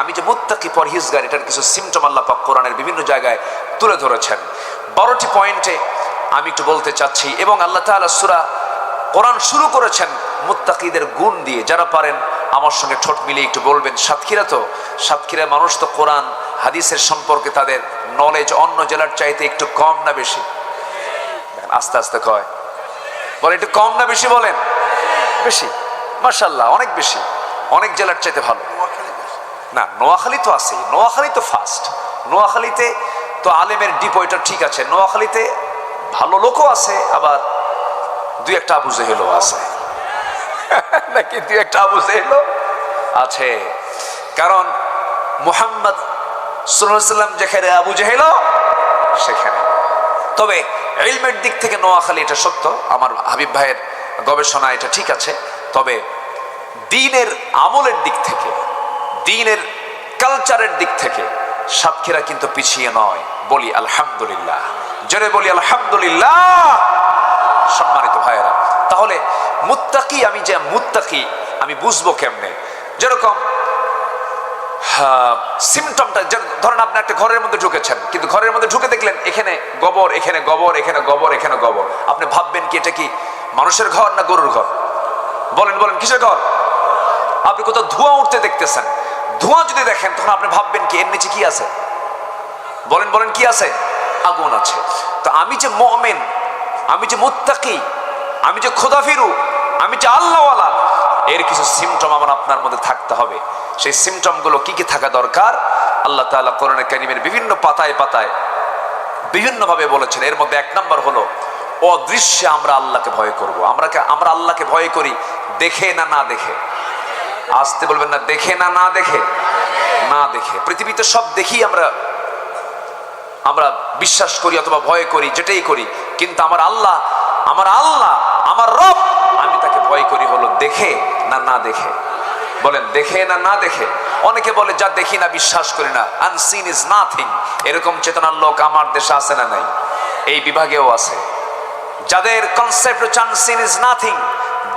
আমি যে মুত্তাকি পরহেজগার, এটার কিছু সিমটম আল্লাহ পাক কোরআনের বিভিন্ন জায়গায় তুলে ধরেছেন। 12টি পয়েন্টে আমি একটু বলতে চাচ্ছি। এবং আল্লাহ তাআলা সূরা কোরআন শুরু করেছেন মুত্তাকিদের গুণ দিয়ে। যারা পারেন আমার সঙ্গে ঠোঁট মিলিয়ে একটু বলবেন। সাতক্ষীরা মানুষ তো কোরআন হাদিসের সম্পর্কে তাদের নলেজ অন্য জেলার চাইতে একটু কম না বেশি? আস্তে আস্তে কয়, বলে একটু কম না বেশি? বলেন বেশি। মাশাআল্লাহ, অনেক বেশি, অনেক জেলার চাইতে ভালো। না, নোয়াখালী তো আছে, নোয়াখালী তো ফার্স্ট। নোয়াখালীতে তো আলেমের ডিপো, এটা ঠিক আছে। নোয়াখালীতে ভালো লোকও আছে, আবার দুই একটা আবু জেহেলও আছে নাকি? দুই একটা আবু জেহেলও আছে। কারণ মুহাম্মদ সাল্লাল্লাহু আলাইহি ওয়াসাল্লাম যেখানে, আবু জেহেলও সেখানে। তবে ইলমের দিক থেকে নোয়াখালী, এটা সত্য, আমার হাবিব ভাইয়ের গবেষণা এটা ঠিক আছে। তবে দ্বীনের আমলের দিক থেকে, দ্বীনের কালচারের দিক থেকে সাতক্ষীরা কিন্তু পিছিয়ে নয়। বলি আলহামদুলিল্লাহ, জোরে বলি আলহামদুলিল্লাহ। সম্মানিত ভাইয়েরা, তাহলে মুত্তাকি, আমি যে মুত্তাকি আমি বুঝবো কেমনে? যেরকম সিমটমটা, ধরেন আপনি একটা ঘরের মধ্যে ঢুকেছেন, কিন্তু ঘরের মধ্যে ঢুকে দেখলেন এখানে গোবর, এখানে গোবর, এখানে গোবর, এখানে গোবর। আপনি ভাববেন কি এটা কি মানুষের ঘর না গরুর ঘর? বলেন বলেন কিসের ঘর? আপনি কোথাও ধোঁয়া উঠতে দেখতেছেন, ধোঁয়া যদি দেখেন তখন আপনি ভাববেন কি এর নিচে কি আছে? বলেন বলেন কি আছে? আগুন আছে। তো আমি যে মুমিন, আমি যে মুত্তাকি, আমি যে খোদাভীরু, আমি যে আল্লাহওয়ালা, এর কিছু সিমটম আমার আপনার মধ্যে থাকতে হবে। সেই সিমটম গুলো কি কি থাকা দরকার? আল্লাহ তাআলা কোরআনে কারীমের বিভিন্ন পাতায় পাতায় বিভিন্ন ভাবে বলেছেন। এর মধ্যে 1 নম্বর হলো অদৃশ্যে আমরা আল্লাহকে ভয় করব। আমরা আল্লাহকে ভয় করি দেখে না না দেখে? আসতে বলবেন না, দেখে না না দেখে? না দেখে। পৃথিবীতে সব দেখি আমরা বিশ্বাস করি অথবা ভয় করি, যেটাই করি। কিন্তু আমার আল্লাহ, আমার রব, আমি তাকে ভয় করি হলো দেখে না না দেখে? বলেন দেখে না না দেখে? অনেকে বলে যা দেখি না বিশ্বাস করি না, আনসিন ইজ নাথিং। এরকম চেতনার লোক আমার দেশে আছে না নাই? এই বিভাগেও আছে। যাদের কনসেপ্ট হচ্ছে আনসিন ইজ নাথিং,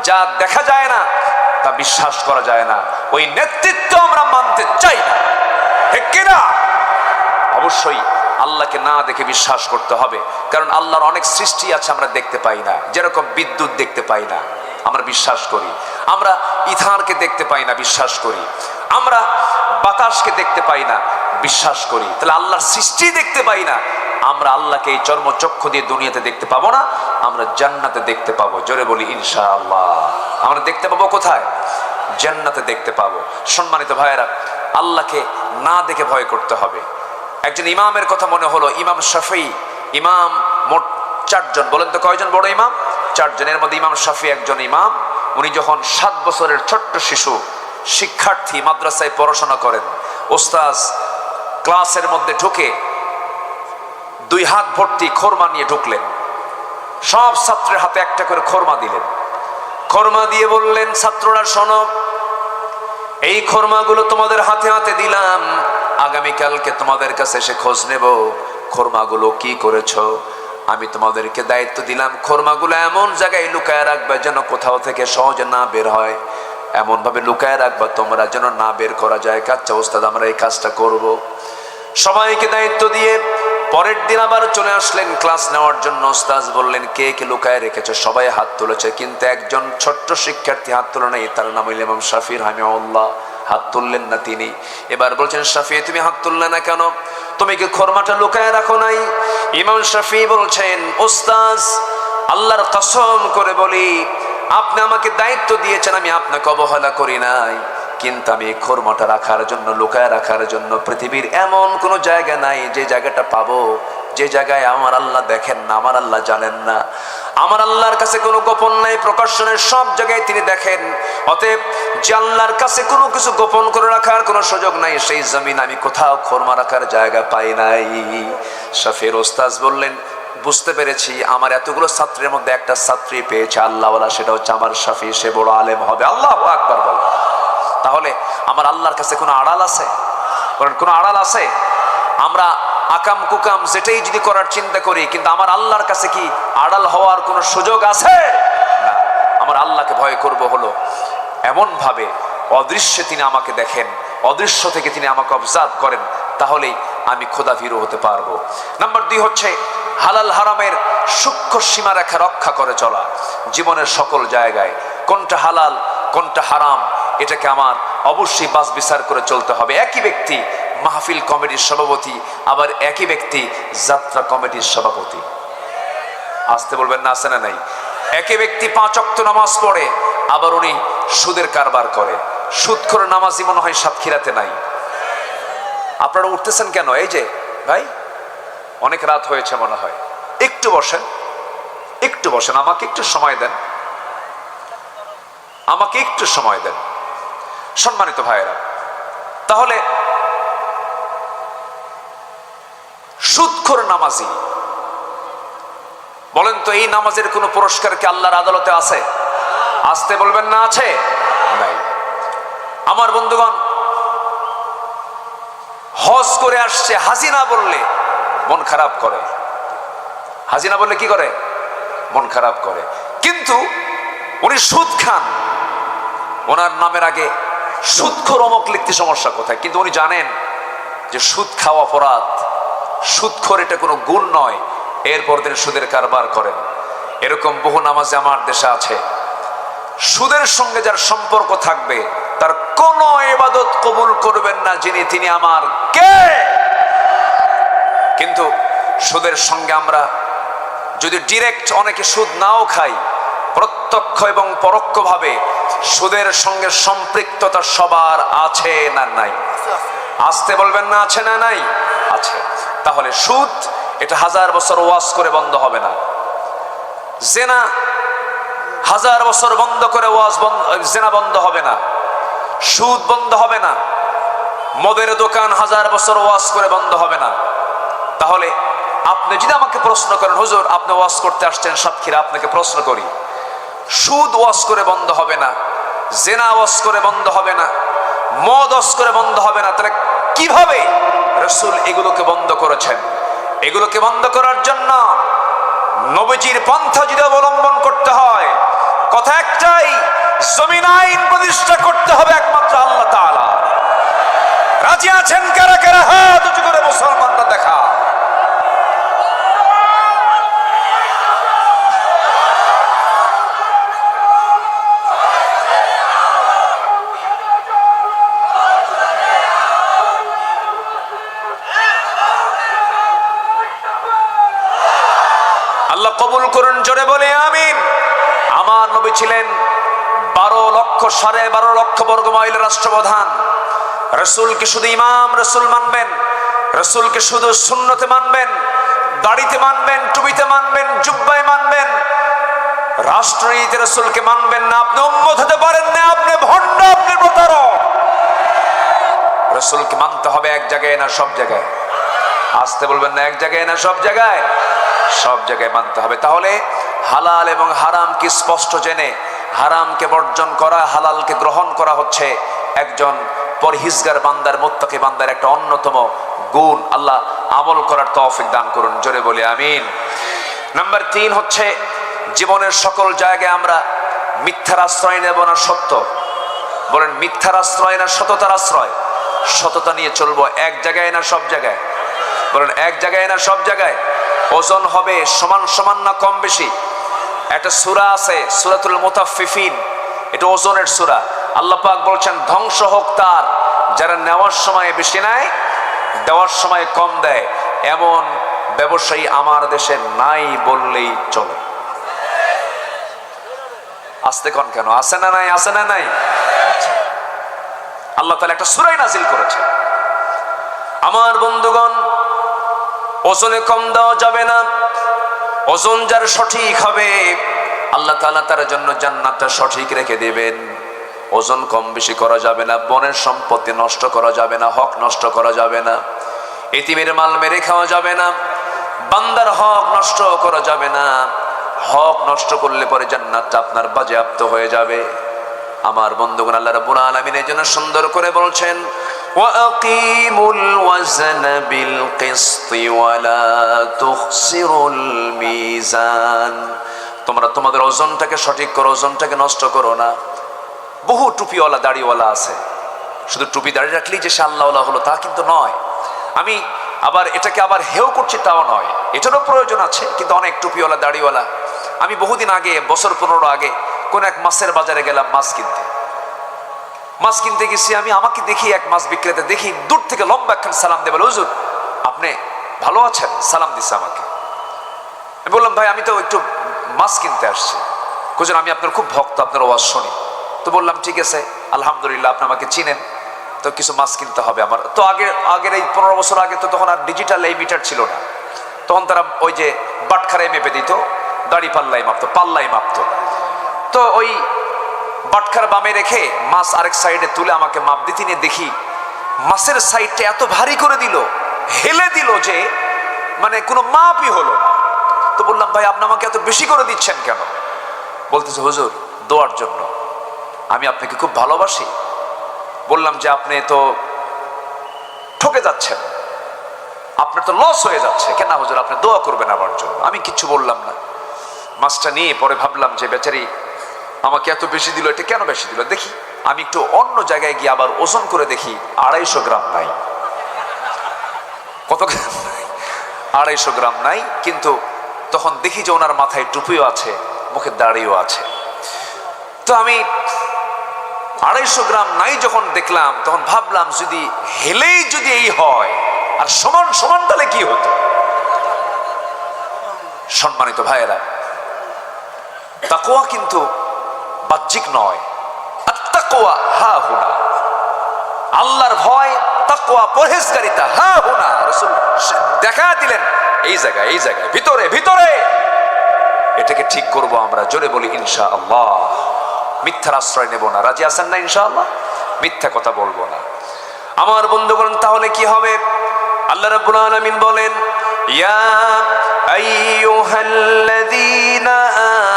যা দেখা যায় না তা বিশ্বাস করা যায় না, ওই নেতৃত্ব আমরা মানতে চাই না। ঠিক কিনা? অবশ্যই আল্লাহকে না দেখে বিশ্বাস করতে হবে। কারণ আল্লাহর অনেক সৃষ্টি আছে আমরা দেখতে পাই না। যেরকম বিদ্যুৎ দেখতে পাই না, আমরা বিশ্বাস করি। আমরা ইথারকে দেখতে পাই না, বিশ্বাস করি। আমরা বাতাসকে দেখতে পাই না, বিশ্বাস করি। তাহলে আল্লাহর সৃষ্টি দেখতে পাই না, আমরা আল্লাহকে এই চর্মচক্ষু দিয়ে দুনিয়াতে দেখতে পাবো না, আমরা জান্নাতে দেখতে পাবো। জোরে বলি ইনশাআল্লাহ। আমরা দেখতে পাবো কোথায়? জান্নাতে দেখতে পাবো। সম্মানিত ভাইয়েরা, আল্লাহকে না দেখে ভয় করতে হবে। একজন ইমামের কথা মনে হলো, ইমাম শাফি। ইমাম মোট 4 জন। বলেন তো কয়জন বড় ইমাম? 4 জনের মধ্যে ইমাম শাফি একজন ইমাম। উনি যখন 7 বছরের ছোট্ট শিশু, শিক্ষার্থী, মাদ্রাসায় পড়াশোনা করেন, ওস্তাদ ক্লাসের মধ্যে ঢুকে 2 হাত ভর্তি খোরমা নিয়ে ঢুকলেন। সব ছাত্রের হাতে একটা করে খোরমা দিলেন। খোরমা দিয়ে বললেন, ছাত্ররা শোনো, এই খোরমাগুলো তোমাদের হাতে হাতে দিলাম, আগামীকালকে তোমাদের কাছে এসে খোঁজ নেব খোরমাগুলো কি করেছো। আমি তোমাদেরকে দায়িত্ব দিলাম, খোরমাগুলো এমন জায়গায় লুকায় রাখবে যেন কোথাও থেকে সহজে না বের হয়। এমন ভাবে লুকায় রাখবা তোমরা যেন না বের করা যায়। আচ্ছা ওস্তাদ, আমরা এই কাজটা করব। সবাইকে দায়িত্ব দিয়ে পরের দিন আবার চলে আসলেন ক্লাস নেওয়ার জন্য। ওস্তাদ বললেন, কে কে লুকায় রেখেছে? সবাই হাত তুলেছে, কিন্তু একজন ছোট্ট শিক্ষার্থী হাত তুলে নাই। তার নাম হইল ইমাম শাফি রাহিমাহুল্লাহ। হাত তুললেন না তিনি। এবার বলছেন, শাফি তুমি হাত তুললে না কেন? তুমি কি খোরমাটা লুকায় রাখো নাই? ইমাম শাফি বলছেন, ওস্তাদ আল্লাহর কসম করে বলি, আপনি আমাকে দায়িত্ব দিয়েছেন, আমি আপনাকে অবহেলা করি নাই। কিন্তু আমি খোরমাটা রাখার জন্য, লুকায় রাখার জন্য পৃথিবীর এমন কোনো জায়গা নাই যে জায়গাটা পাবো যে জায়গায় আমার আল্লাহ দেখেন না, আমার আল্লাহ জানেন না, আমার আল্লাহর কাছে কোনো গোপন নাই, প্রকাশনের সব জায়গায় তিনি দেখেন। অতএব যে আল্লাহর কাছে কোনো কিছু গোপন করে রাখার কোনো সুযোগ নাই, সেই জমিন আমি কোথাও খোরমা রাখার জায়গা পাই নাই। শাফির ওস্তাজ বললেন, বুঝতে পেরেছি, আমার এতগুলো ছাত্রের মধ্যে একটা ছাত্রী পেয়েছে আল্লাহওয়ালা, সেটা হচ্ছে আমার শাফি, সে বড় আলেম হবে। আল্লাহু আকবার বল। তাহলে আমার আল্লাহর কাছে কোনো আড়াল আছে? কোনো আড়াল আছে? আমরা আকাম কুকাম যেটাই যদি করার চিন্তা করি, কিন্তু আমার আল্লাহর কাছে কি আড়াল হওয়ার কোনো সুযোগ আছে? না। আমার আল্লাহকে ভয় করব হলো এমন ভাবে অদৃশ্যে তিনি আমাকে দেখেন, অদৃশ্য থেকে তিনি আমাকে অবজার্ভ করেন, তাহলেই আমি খোদা ভীরু হতে পারবো। নাম্বার 2 হচ্ছে হালাল হারামের সূক্ষ্ম সীমারেখা রক্ষা করে চলা। জীবনের সকল জায়গায় কোনটা হালাল কোনটা হারাম, এটাকে আমার অবশ্যই বাছ বিচার করে চলতে হবে। একই ব্যক্তি মাহফিল কমিটির সভাপতি, আবার একই ব্যক্তি যাত্রা কমিটির সভাপতি। আসতে বলবেন না, আছে না নাই? একই ব্যক্তি 5 ওয়াক্ত নামাজ পড়ে, আবার উনি সুদের কারবার করে। সুদ করে নামাজি মনে হয় সাতক্ষীরাতে নাই। আপনারা উঠতেছেন কেন? এই যে ভাই, অনেক রাত হয়েছে মনে হয়, একটু বসেন, একটু বসেন, আমাকে একটু সময় দেন, আমাকে একটু সময় দেন সম্মানিত ভাইয়েরা। তাহলে সুদখোর নামাজি, বলেন তো এই নামাজের কোনো পুরস্কার কি আল্লাহর আদালতে আছে? আসতে বলবেন না, আছে? নাই। আমার বন্ধুগণ, হজ করে আসছে, হাজিনা বললে মন খারাপ করে। হাজিনা বললে কি করে? মন খারাপ করে। কিন্তু উনি সুদ খান, ওনার নামের আগে সুদখোর অমুক লিখতে সমস্যা কোথায়? কিন্তু উনি জানেন যে সুদ খাওয়া অপরাধ, সুদখোর এটা কোনো গুণ নয়, এরপর তিনি সুদের কারবার করেন। এরকম বহু নামাজি আমার দেশে আছে। সুদের সঙ্গে যার সম্পর্ক থাকবে তার কোনো ইবাদত কবুল করবেন না যিনি তিনি আমার কে। কিন্তু সুদের সঙ্গে আমরা যদি ডিরেক্ট, অনেকে সুদ নাও খাই, প্রত্যক্ষ এবং পরোক্ষভাবে সুদের সঙ্গে সম্পৃক্ততা সবার আছে না নাই? আসতে বলবেন না, আছে না নাই? আছে। তাহলে সুদ এটা 1000 বছর ওয়াজ করে বন্ধ হবে না। জেনা 1000 বছর বন্ধ করে ওয়াজ বন্ধ, জেনা বন্ধ হবে না, সুদ বন্ধ হবে না, মদের দোকান 1000 বছর ওয়াজ করে বন্ধ হবে না। তাহলে আপনি যদি আমাকে প্রশ্ন করেন, হুজুর আপনি ওয়াজ করতে আসছেন সাতক্ষীরা, আপনাকে প্রশ্ন করি, সুদ ওয়াজ করে বন্ধ হবে না, জেনা ওয়াজ করে বন্ধ হবে না, মদ ওয়াজ করে বন্ধ হবে না, তাহলে কিভাবে রাসূল এগুলোকে বন্ধ করেছেন? এগুলোকে বন্ধ করার জন্য নবীজির পন্থা যদি অবলম্বন করতে হয়, কথা একটাই, জমিন আইন প্রতিষ্ঠা করতে হবে একমাত্র আল্লাহ তাআলা। রাজি আছেন কারা কারা? হাত উঁচু করে মুসলমানরা দেখা। আল্লাহ কবুল করুন, জোরে বলে আমিন। আমার নবী ছিলেন 12 লক্ষ বর্গ মাইলের রাষ্ট্রপ্রধান। রাসূলকে শুধু ইমাম রাসূল মানবেন, রাসূলকে শুধু সুন্নতে মানবেন, দাড়িতে মানবেন, টুপিতে মানবেন, জুব্বায় মানবেন, রাষ্ট্রনীতিতে রাসূলকে মানবেন না, আপনি উম্মত হতে পারেন না, আপনি ভণ্ড, আপনি প্রতারক। রাসূলকে মানতে হবে এক জায়গায় না সব জায়গায়? আসতে বলবেন না, এক জায়গায় না সব জায়গায়? সব জায়গায় মানতে হবে। তাহলে হালাল এবং হারামকে স্পষ্ট জেনে হারামকে বর্জন করা, হালালকে গ্রহণ করা হচ্ছে একজন পরহেজগার বান্দার, মুত্তাকি বান্দার একটা অন্যতম গুণ। আল্লাহ আমল করার তৌফিক দান করুন, জোরে বলি আমিন। নাম্বার 3 হচ্ছে জীবনের সকল জায়গায় আমরা মিথ্যার আশ্রয় নেব না সত্য। বলেন, মিথ্যার আশ্রয় না সততার আশ্রয়? সততা নিয়ে চলবো, এক জায়গায় না সব জায়গায়? বলেন, এক জায়গায় না সব জায়গায়? ওজন হবে সমান সমান না কম বেশি? একটা সূরা আছে সূরাতুল মুতাফফিফিন, এটা ওজনের সূরা। আল্লাহ পাক বলছেন, ধ্বংস হোক তার যারা নেওয়ার সময় বেশি নেয়, দেওয়ার সময় কম দেয়। এমন ব্যবসায়ী আমার দেশে নাই বললেই চলে। আসতে কোন কেন? আছে না নাই? আছে না নাই? আল্লাহ তাআলা একটা সূরা নাযিল করেছে। আমার বন্ধুগণ, ওজনে কম দেওয়া যাবে না। ওজন যার সঠিক হবে আল্লাহ তাআলা তার জন্য জান্নাতটা সঠিক রেখে দেবেন। ওজন কম বেশি করা যাবে না, বনের সম্পত্তি নষ্ট করা যাবে না, হক নষ্ট করা যাবে না, এতিমের মাল মেরে খাওয়া যাবে না, বান্দার হক নষ্ট করা যাবে না। হক নষ্ট করলে পরে জান্নাতটা আপনার বাজেয়াপ্ত হয়ে যাবে। আমার বন্ধুগণ, আল্লাহ রাব্বুল আলামিন এর জন্য সুন্দর করে বলছেন, ওয়াকিমুল ওয়াজনা বিল কিসতি ওয়ালা তুখসিরুল মিজান। তোমরা তোমাদের ওজনটাকে সঠিক করো, ওজনটাকে নষ্ট করো না। বহু টুপিওয়ালা দাড়িওয়ালা আছে, শুধু টুপি দাড়ি রাখলেই যে সে আল্লাহওয়ালা হলো তা কিন্তু নয়। আমি আবার এটাকে আবার হেও করছি তাও নয়, এটারও প্রয়োজন আছে, কিন্তু অনেক টুপিওয়ালা দাড়িওয়ালা। আমি বহুদিন আগে, বছর 15 আগে কোন এক মাছের বাজারে গেলাম মাছ কিনতে গেছি। আমি আমাকে দেখি এক মাছ বিক্রেতা, দেখি দূর থেকে লম্বা একখান সালাম দেবে, হুজুর আপনি ভালো আছেন, সালাম দিচ্ছে আমাকে। আমি বললাম, ভাই আমি তো একটু মাছ কিনতে আসছি। হুজুর আমি আপনার খুব ভক্ত, আপনার ওয়াজ শুনি। তো বললাম ঠিক আছে, আলহামদুলিল্লাহ আপনি আমাকে চিনেন, তো কিছু মাছ কিনতে হবে আমার। তো আগের এই 15 বছর আগে তো তখন আর ডিজিটাল এই মিটার ছিল না, তখন তারা ওই যে বাটখারায় মেপে দিত, দাড়ি পাল্লাই মাপতো, পাল্লাই মাপতো। তো ওই বাটখার বামে রেখে মাছ আরেক সাইডে তুলে আমাকে মাপ দিতে নিয়ে দেখি মাছের সাইডটা এত ভারী করে দিল, হেলে দিল যে মানে কোনো মাপই হলো না। তো বললাম, ভাই আপনি আমাকে এত বেশি করে দিচ্ছেন কেন? বলতেছে, হুজুর দোয়ার জন্য, আমি আপনাকে খুব ভালোবাসি। বললাম যে আপনি তো ঠকে যাচ্ছেন, আপনার তো লস হয়ে যাচ্ছে। কেন হুজুর আপনি দোয়া করবেন আমার জন্য? আমি কিচ্ছু বললাম না। মাছটা নিয়ে পরে ভাবলাম যে বেচারি আমাকে এত বেশি দিল, এটা কেন বেশি দিল? দেখি আমি একটু অন্য জায়গায় গিয়ে আবার ওজন করে দেখি 250 গ্রাম নাই। কত গ্রাম? 250 গ্রাম নাই। কিন্তু তখন দেখি যে ওনার মাথায় টুপিও আছে, মুখে দাড়িও আছে। তো আমি 250 গ্রাম নাই যখন দেখলাম, তখন ভাবলাম যদি হেলেই যদি এই হয় আর সমান সমান তাহলে কি হতো? সম্মানিত ভাইয়েরা, তাকওয়া কিন্তু বাহ্যিক নয়, আত্তাকওয়া হা হুনা। আল্লাহর ভয়, তাকওয়া, পরহেজগারিতা হা হুনা। রাসূল দেখা দিলেন এই জায়গায়, এই জায়গায়, ভিতরে ভিতরে। এটাকে ঠিক করব আমরা, জোরে বলি ইনশাআল্লাহ। মিথ্যার আশ্রয় নেব না। রাজি আছেন না ইনশাআল্লাহ? মিথ্যা কথা বলবো না। আমার বন্ধুগণ, তাহলে কি হবে? আল্লাহ রাব্বুল আলামিন বলেন, ইয়া আইয়ুহাল্লাযীনা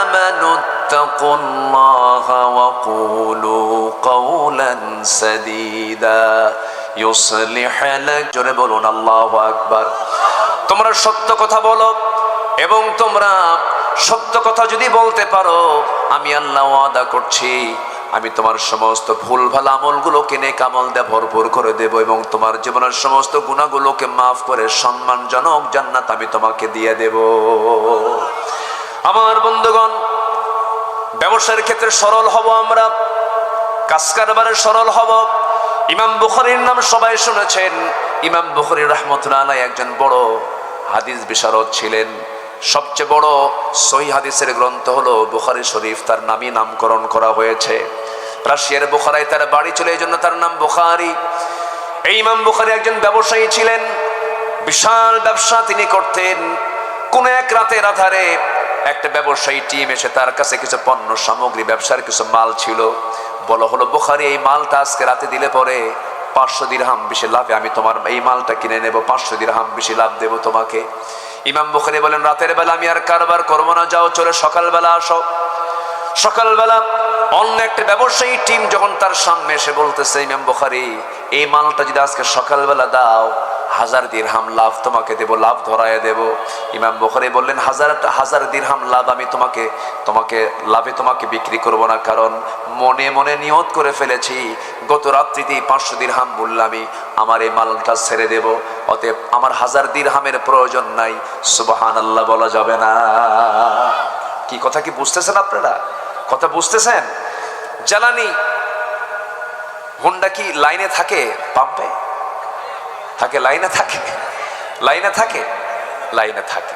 আমানু তাকুল্লাহা ওয়া কুলু কাওলান সাদীদা ইউসলিহ লাক। জোরে বলুন আল্লাহু আকবার। তোমরা সত্য কথা বলো, এবং তোমরা সত্য কথা যদি বলতে পারো, আমি আল্লাহ ওয়াদা করছি আমি তোমার সমস্ত ভুল ভালো আমলগুলোকে নেক আমল দিয়ে ভরপুর করে দেব, এবং তোমার জীবনের সমস্ত গুনাহগুলোকে মাফ করে সম্মানজনক জান্নাত আমি তোমাকে দিয়ে দেব। আমার বন্ধুগণ, ব্যবসার ক্ষেত্রে সরল হব আমরা, কাজ কারবারে সরল হব। ইমাম বুখারীর নাম সবাই শুনেছেন। ইমাম বুখারী রাহমাতুল্লাহ আলাইহি একজন বড় হাদিস বিশারদ ছিলেন। সবচেয়ে বড় সহিহ হাদিসের গ্রন্থ হলো বুখারী শরীফ, তার নামই নামকরণ করা হয়েছে। রাশিয়ার বুখারায় তার বাড়ি ছিল, এই জন্য তার নাম বুখারী। এই ইমাম বুখারী একজন ব্যবসায়ী ছিলেন, বিশাল ব্যবসা তিনি করতেন। কোন এক রাতের আধারে একটা ব্যবসায়ী টিম এসে তার কাছে কিছু পণ্য সামগ্রী, ব্যবসার কিছু মাল ছিল। বলা হলো, বুখারী এই মালটা আজকে রাতে দিলে পরে 500 দিরহাম বেশি লাভে আমি তোমার এই মালটা কিনে নেব, 500 দিরহাম বেশি লাভ দেব তোমাকে। ইমাম বুখারী বলেন, রাতের বেলা আমি আর কারবার করবো না, যাও চলে সকালবেলা আসো। সকালবেলা অন্য একটা ব্যবসায়ী টিম যখন তার সামনে এসে বলতেছে, ইমাম বুখারী এই মালটা যদি আজকে সকালবেলা দাও 1000 দিরহাম লাভ তোমাকে দেব, লাভ ধরায় দেব। ইমাম বুখারী বললেন, 1000 দিরহাম লাভ আমি তোমাকে লাভে তোমাকে বিক্রি করব না, কারণ মনে মনে নিয়ত করে ফেলেছি গত রাত্রিতেই 500 দিরহাম বললামই আমার এই মালটা ছেড়ে দেব, অতএব আমার 1000 দিরহামের প্রয়োজন নাই। সুবহানাল্লাহ বলা যাবে না? কি কথা কি বুঝতেছেন আপনারা? কথা বুঝতেছেন? জ্বালানি হোন্ডা কি লাইনে থাকে? পাম্পে থাকে, লাইনে থাকে, লাইনে থাকে, লাইনে থাকে।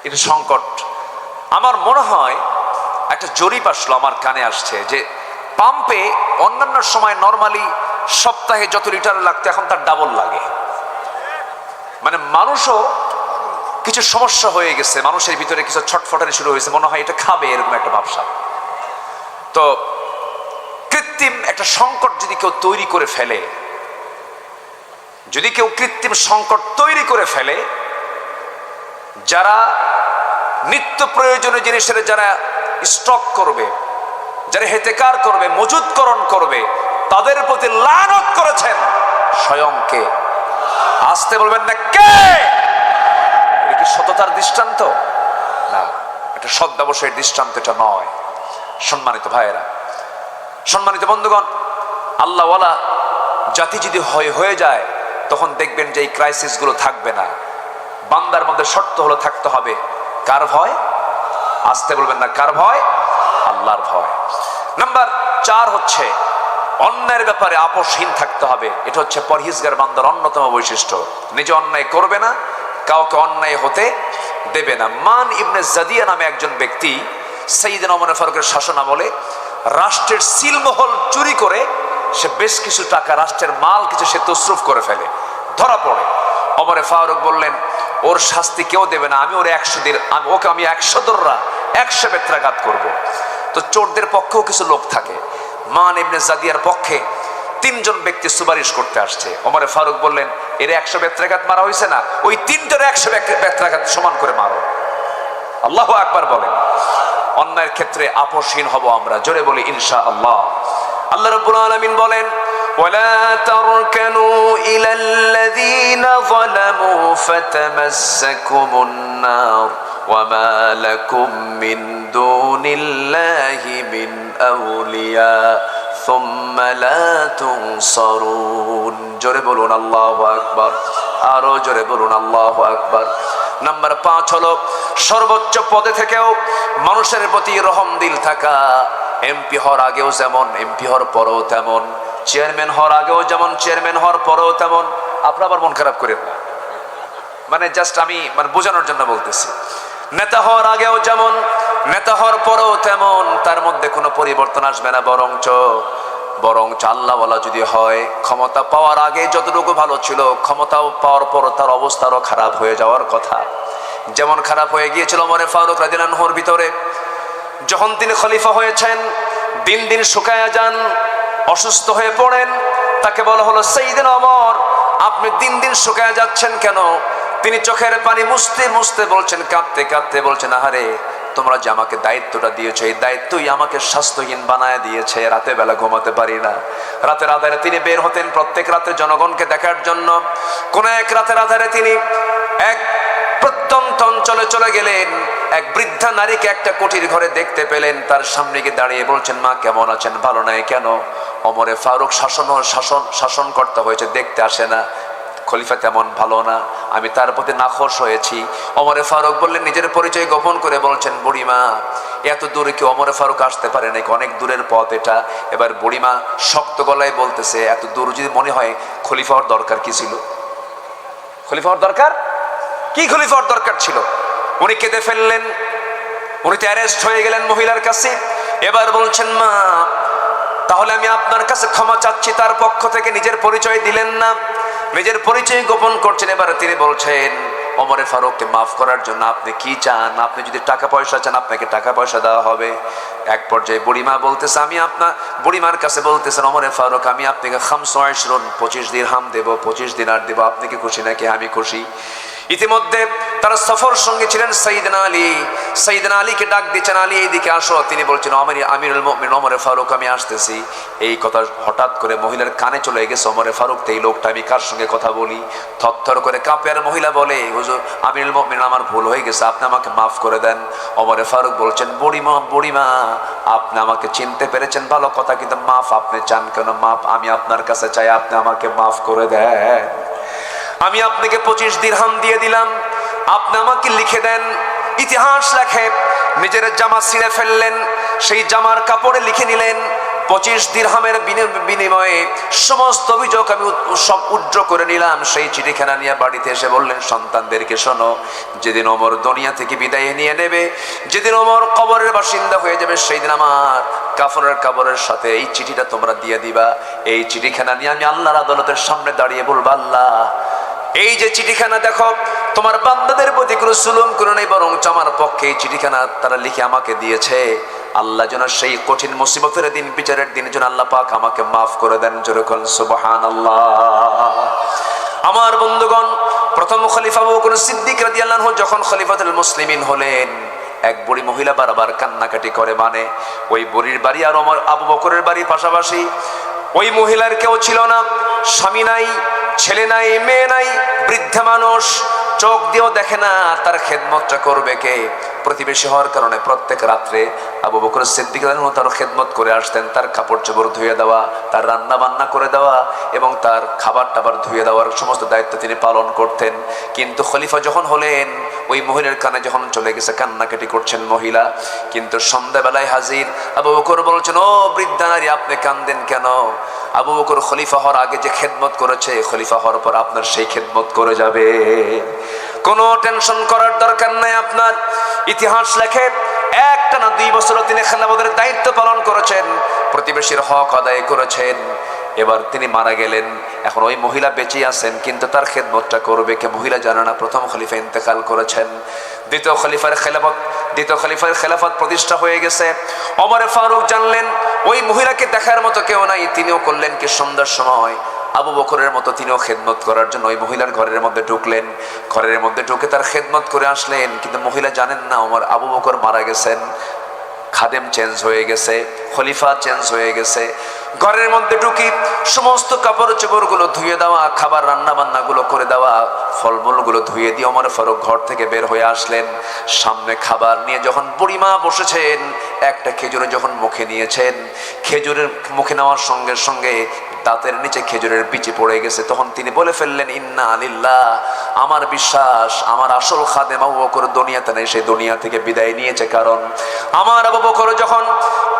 এটা সংকট। আমার মনে হয় একটা জরিপ আসলো, আমার কানে আসছে যে পাম্পে অন্যান্য সময় নরমালি সপ্তাহে যত লিটার লাগতো এখন তার ডাবল লাগে। মানে মানুষও কিছু সমস্যা হয়ে গেছে, মানুষের ভিতরে কিছু ছটফটানি শুরু হয়েছে, মনে হয় এটা খাবে, এরকম একটা ভাবসা। তো কৃত্রিম একটা সংকট যদি কেউ তৈরি করে ফেলে, যদি কেউ কৃত্রিম সংকট তৈরি করে ফেলে, যারা নিত্য প্রয়োজনীয় জিনিসের যারা স্টক করবে, যারা হেতেকার করবে, মজুদকরণ করবে, তাদের প্রতি লানত করেছেন স্বয়ং কে? আসতে বলবেন না কে? এটা কি সততার দৃষ্টান্ত? না, এটা সৎ ব্যবসায়ের দৃষ্টান্ত এটা নয়। সম্মানিত ভাইয়েরা, সম্মানিত বন্ধুগণ, আল্লাহওয়ালা জাতি যদি হয়ে যায়, তখন দেখবেন যে এই ক্রাইসিস গুলো থাকবে না। বান্দার মধ্যে শর্ত হলো থাকতে হবে কার ভয়? আসতে বলবেন না কার ভয়? আল্লাহর ভয়। নাম্বার 4 হচ্ছে অন্যায়ের ব্যাপারে আপোষহীন থাকতে হবে। এটা হচ্ছে পরহেজগার বান্দার অন্যতম বৈশিষ্ট্য। নিজে অন্যায় করবে না, কাউকে অন্যায় হতে দেবে না। মান ইবনে জাদিয়া নামে একজন ব্যক্তি সাইয়েদনা ওমর ফারুকের শাসনামলে রাষ্ট্রের সিলমহল চুরি করে সে বেশ কিছু টাকা, রাষ্ট্রের মাল কিছু সে তসরুফ করে ফেলে, ধরা পড়ে। ওমর ফারুক বললেন, ওর শাস্তি কেউ দেবে না, আমি ওর 100 দিন, ওকে আমি 100 দররা 100 বেত্রাঘাত করব। তো চোরদের পক্ষেও কিছু লোক থাকে। মান ইবনে জাদিয়ার পক্ষে 3 জন ব্যক্তি সুপারিশ করতে আসছে। ওমর ফারুক বললেন, এর 100 বেত্রাঘাত মারা হয়েছে না, ওই 3টার 100 বেত্রাঘাত সমান করে মারো। আল্লাহু আকবার বলেন। অন্যায়ের ক্ষেত্রে আপোষহীন হব আমরা, জোরে বলি ইনশাআল্লাহ। আল্লাহ রাব্বুল আলামিন বলেন, ওয়ালা তারকানু ইলাল্লাযীনা যালামু ফাতামাসসাকুমুন নার ওয়ামা লাকুম মিন দুনিল্লাহি মিন আউলিয়া সুম্মা লা তুনসারুন। জোরে বলুন আল্লাহু আকবার, আরো জোরে বলুন আল্লাহু আকবার। নাম্বার 5 হলো সর্বোচ্চ পদে থেকেও মানুষের প্রতি রহম দিল থাকা। এমপি হওয়ার আগেও যেমন, এমপি হওয়ার পরেও তেমন, চেয়ারম্যান হওয়ার আগেও যেমন, চেয়ারম্যান হওয়ার পরেও তেমন। আপনারা আবার মন খারাপ করেন না, মানে জাস্ট আমি বোঝানোর জন্য বলতেছি। নেতা হওয়ার আগেও যেমন, নেতা হওয়ার পরেও তেমন, তার মধ্যে কোনো পরিবর্তন আসবে না। বরঞ্চ আল্লাহওয়ালা যদি হয়, ক্ষমতা পাওয়ার আগে যতটুকু ভালো ছিল, ক্ষমতা পাওয়ার পর তার অবস্থা আরো খারাপ হয়ে যাওয়ার কথা। যেমন খারাপ হয়ে গিয়েছিল ওমর ফারুক রাদিয়াল্লাহু আনহুর ভিতরে। যখন তিনি খলিফা হয়েছেন, দিন দিন শুকায়া যান, অসুস্থ হয়ে পড়েন। তাকে বলা হলো, সাইয়েদনা ওমর, আপনি দিন দিন শুকায়া যাচ্ছেন কেন? তিনি চোখের পানি মুছতে মুছতে বলছেন, কাঁদতে কাঁদতে বলছেন, আহারে, তোমরা যে আমাকে দায়িত্বটা দিয়েছো, এই দায়িত্বই আমাকে স্বাস্থ্যহীন বানায় দিয়েছে। রাতে বেলা ঘুমাতে পারি না। রাতের আধারে তিনি বের হতেন প্রত্যেক রাতে জনগণকে দেখার জন্য। কোন এক রাতের আধারে তিনি এক প্রত্যন্ত অঞ্চলে চলে গেলেন। এক বৃদ্ধা নারীকে একটা কুটির ঘরে দেখতে পেলেন। তার সামনে গিয়ে দাঁড়িয়ে বলছেন, মা কেমন আছেন? ভালো নাই কেন? ওমর ফারুক শাসন করতে হয়েছে, দেখতে আসে না। খলিফা তেমন ভালো না, আমি তার প্রতি নাখোশ হয়েছি। ওমর ফারুক বললেন, নিজের পরিচয় গোপন করে বলছেন, বুড়িমা, এত দূরে কি ওমর ফারুক আসতে পারে নাকি? অনেক দূরের পথ এটা। এবার বুড়িমা শক্ত গলায় বলতেছে, এত দূর যদি মনে হয়, খলিফা হওয়ার দরকার কি ছিল? খলিফা হওয়ার দরকার কি? খলিফা হওয়ার দরকার ছিল? উনি কেঁদে ফেললেন। উনি তো অ্যারেস্ট হয়ে গেলেন মহিলার কাছে। এবার বলছেন, মা, তাহলে আমি আপনার কাছে ক্ষমা চাচ্ছি। তার পক্ষ থেকে নিজের পরিচয় দিলেন না, নিজের পরিচয় গোপন করছেন। এবার তিনি বলছেন, ওমর ফারুককে মাফ করার জন্য আপনি কি চান? আপনি যদি টাকা পয়সা চান, আপনাকে টাকা পয়সা দেওয়া হবে। এক পর্যায়ে বুড়িমা বলতেছে, বুড়িমার কাছে বলতেছেন, ওমর ফারুক, আমি আপনাকে 25 দিরহাম দেব, 25 দিনার দেব। আপনি কি খুশি নাকি আমি খুশি? ইতিমধ্যে তারা সফর সঙ্গে ছিলেন সাইয়েদনা আলী। সাইয়েদনা আলীকে ডাক দিচ্ছেন, আলী এইদিকে আসো। তিনি বলছেন, আমিরুল মুমিনিন ওমর ফারুক, আমি আসতেছি। এই কথা হঠাৎ করে মহিলার কানে চলে গেছে। ওমর ফারুক, এই লোকটা আমি কার সঙ্গে কথা বলি? থরথর করে কাঁপে। আর মহিলা বলে, হুজুর, আমিরুল মুমিনিন, আমার ভুল হয়ে গেছে, আপনি আমাকে মাফ করে দেন। ওমর ফারুক বলছেন, বুড়িমা, আপনি আমাকে চিনতে পেরেছেন, ভালো কথা, কিন্তু মাফ আপনি চান কেন? মাফ আমি আপনার কাছে চাই, আপনি আমাকে মাফ করে দেন। আমি আপনাকে 25 দিরহাম দিয়ে দিলাম, আপনি আমাকে লিখে দেন। ইতিহাস লেখে, নিজের জামা ছিঁড়ে ফেললেন, সেই জামার কাপড়ে লিখে নিলেন 25 দিরহামের বিনিময়ে সমস্ত অভিযোগ আমি সব উজ্জ্ব করে নিলাম। সেই চিঠিখানা নিয়ে বাড়িতে এসে বললেন, সন্তানদেরকে শোনো, যেদিন ওমর দুনিয়া থেকে বিদায় নিয়ে নেবে, যেদিন ওমর কবরের বাসিন্দা হয়ে যাবে, সেই দিন আমার কাফনের কাপড়ের সাথে এই চিঠিটা তোমরা দিয়ে দিবা। এই চিঠিখানা নিয়ে আমি আল্লাহর আদালতের সামনে দাঁড়িয়ে বলবো, আল্লাহ, এই যে চিঠিখানা দেখো, তোমার বান্দাদের প্রতি কোনো জুলুম করে নাই, বরং আমার পক্ষে এই চিঠিখানা তারা লিখে আমাকে দিয়েছে। আল্লাহ যেন সেই কঠিন মুসিবতের দিন, বিচারের দিন যেন আল্লাহ পাক আমাকে মাফ করে দেন। জোরে বলেন সুবহানাল্লাহ। আমার বন্ধুগণ, প্রথম খলিফা আবু বকর সিদ্দিক রাদিয়াল্লাহু আনহু যখন খলিফাতুল মুসলিমিন হলেন, এক বুড়ি মহিলা বারবার কান্নাকাটি করে। মানে ওই বুড়ির বাড়ি আর ওমর আবু বকরের বাড়ি পাশাপাশি। ওই মহিলার কেউ ছিল না, স্বামী নাই, ছেলে নাই, মেয়ে নাই, বৃদ্ধা মানুষ, চোখ দিয়েও দেখে না তার খেদমতটা করবে কে। প্রতিবেশী হওয়ার কারণে প্রত্যেক রাত্রে আবু বকর সিদ্দিক রাদিয়াল্লাহু আনহু তার খেদমত করে আসতেন। তার কাপড় চোপড় ধুয়ে দেওয়া, তার রান্না বান্না করে দেওয়া এবং তার খাবার টাবার ধুয়ে দেওয়ার সমস্ত দায়িত্ব তিনি পালন করতেন। কিন্তু খলিফা যখন হলেন, ওই মহিলার কানে যখন চলে গেছে, কান্নাকাটি করছেন মহিলা। কিন্তু সন্ধ্যাবেলায় হাজির আবু বকর বলছেন, ও বৃদ্ধা নারী, আপনি কান্দেন কেন? আবু বকর খলিফা হওয়ার আগে যে খেদমত করেছে, খলিফা হওয়ার পর আপনার সেই খেদমত করে যাবে। কোনো টেনশন করার দরকার নাই আপনার। ইতিহাস লেখে একটানা 2 বছর তিনি খেলাফতের দায়িত্ব পালন করেছেন, প্রতিবেশীর হক আদায় করেছেন। এবার তিনি মারা গেলেন। এখন ওই মহিলা বেঁচে আছেন, কিন্তু তার খেদমতটা করবে কে? মহিলা জানে না প্রথম খলিফা ইন্তেকাল করেছেন। দ্বিতীয় খলিফার খেলাফত প্রতিষ্ঠা হয়ে গেছে। ওমর ফারুক জানলেন ওই মহিলাকে দেখার মতো কেউ নাই। তিনিও করলেন কি, সন্ধ্যার সময় আবু বকরের মতো তিনিও খেদমত করার জন্য ওই মহিলার ঘরের মধ্যে ঢুকলেন। ঘরের মধ্যে ঢুকে তার খেদমত করে আসলেন। কিন্তু মহিলা জানেন না ওমর আবু বকর মারা গেছেন, খাদেম চেঞ্জ হয়ে গেছে, খলিফা চেঞ্জ হয়ে গেছে। ঘরের মধ্যে ঢুকি সমস্ত কাপড় চোপড়গুলো ধুয়ে দেওয়া, খাবার রান্না বান্নাগুলো করে দেওয়া, ফলমূলগুলো ধুয়ে দিয়ে ওমর ফারুক ঘর থেকে বের হয়ে আসলেন। সামনে খাবার নিয়ে যখন বুড়িমা বসেছেন, একটা খেজুরে যখন মুখে নিয়েছেন, খেজুরের মুখে নেওয়ার সঙ্গে সঙ্গে দাঁতের নিচে খেজুরের বিচি পড়ে গেছে। তখন তিনি বলে ফেললেন, ইন্না লিল্লাহ, আমার বিশ্বাস আমার আসল খাদেম আবু বকর দুনিয়াতে নেই, সেই দুনিয়া থেকে বিদায় নিয়েছে। কারণ আমার আবু বকর যখন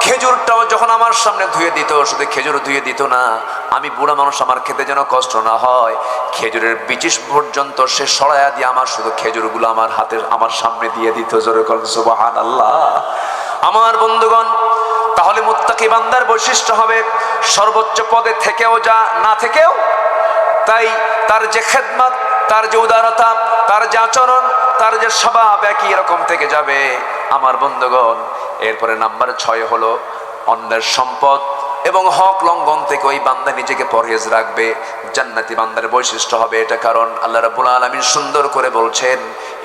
খেজুরটাও যখন আমার সামনে ধুয়ে দিত, শুধু খেজুর ধুয়ে দিত না, আমি বুড়া মানুষ, আমার খেতে যেন কষ্ট না হয়, খেজুরের বিচি পর্যন্ত সে সরাইয়া দিয়ে আমার শুধু খেজুরগুলো আমার হাতের আমার সামনে দিয়ে দিত। জোরে বলেন সুবহানাল্লাহ। আমার বন্ধুগণ, তাহলে মুত্তাকি বান্দার বৈশিষ্ট্য হবে সর্বোচ্চ পদে থেকেও যা, না থেকেও তাই। তার যে খেদমত, তার যে উদারতা, তার যে আচরণ, তার যে স্বভাব একই রকম থেকে যাবে। আমার বন্ধুগণ, এরপরে নাম্বার 6 হলো অন্যের সম্পদ এবং হক লঙ্ঘন থেকে ওই বান্দা নিজেকে পরহেজ রাখবে। জান্নাতি বান্দার বৈশিষ্ট্য হবে এটা। কারণ আল্লাহ রাব্বুল আলামিন সুন্দর করে বলছেন,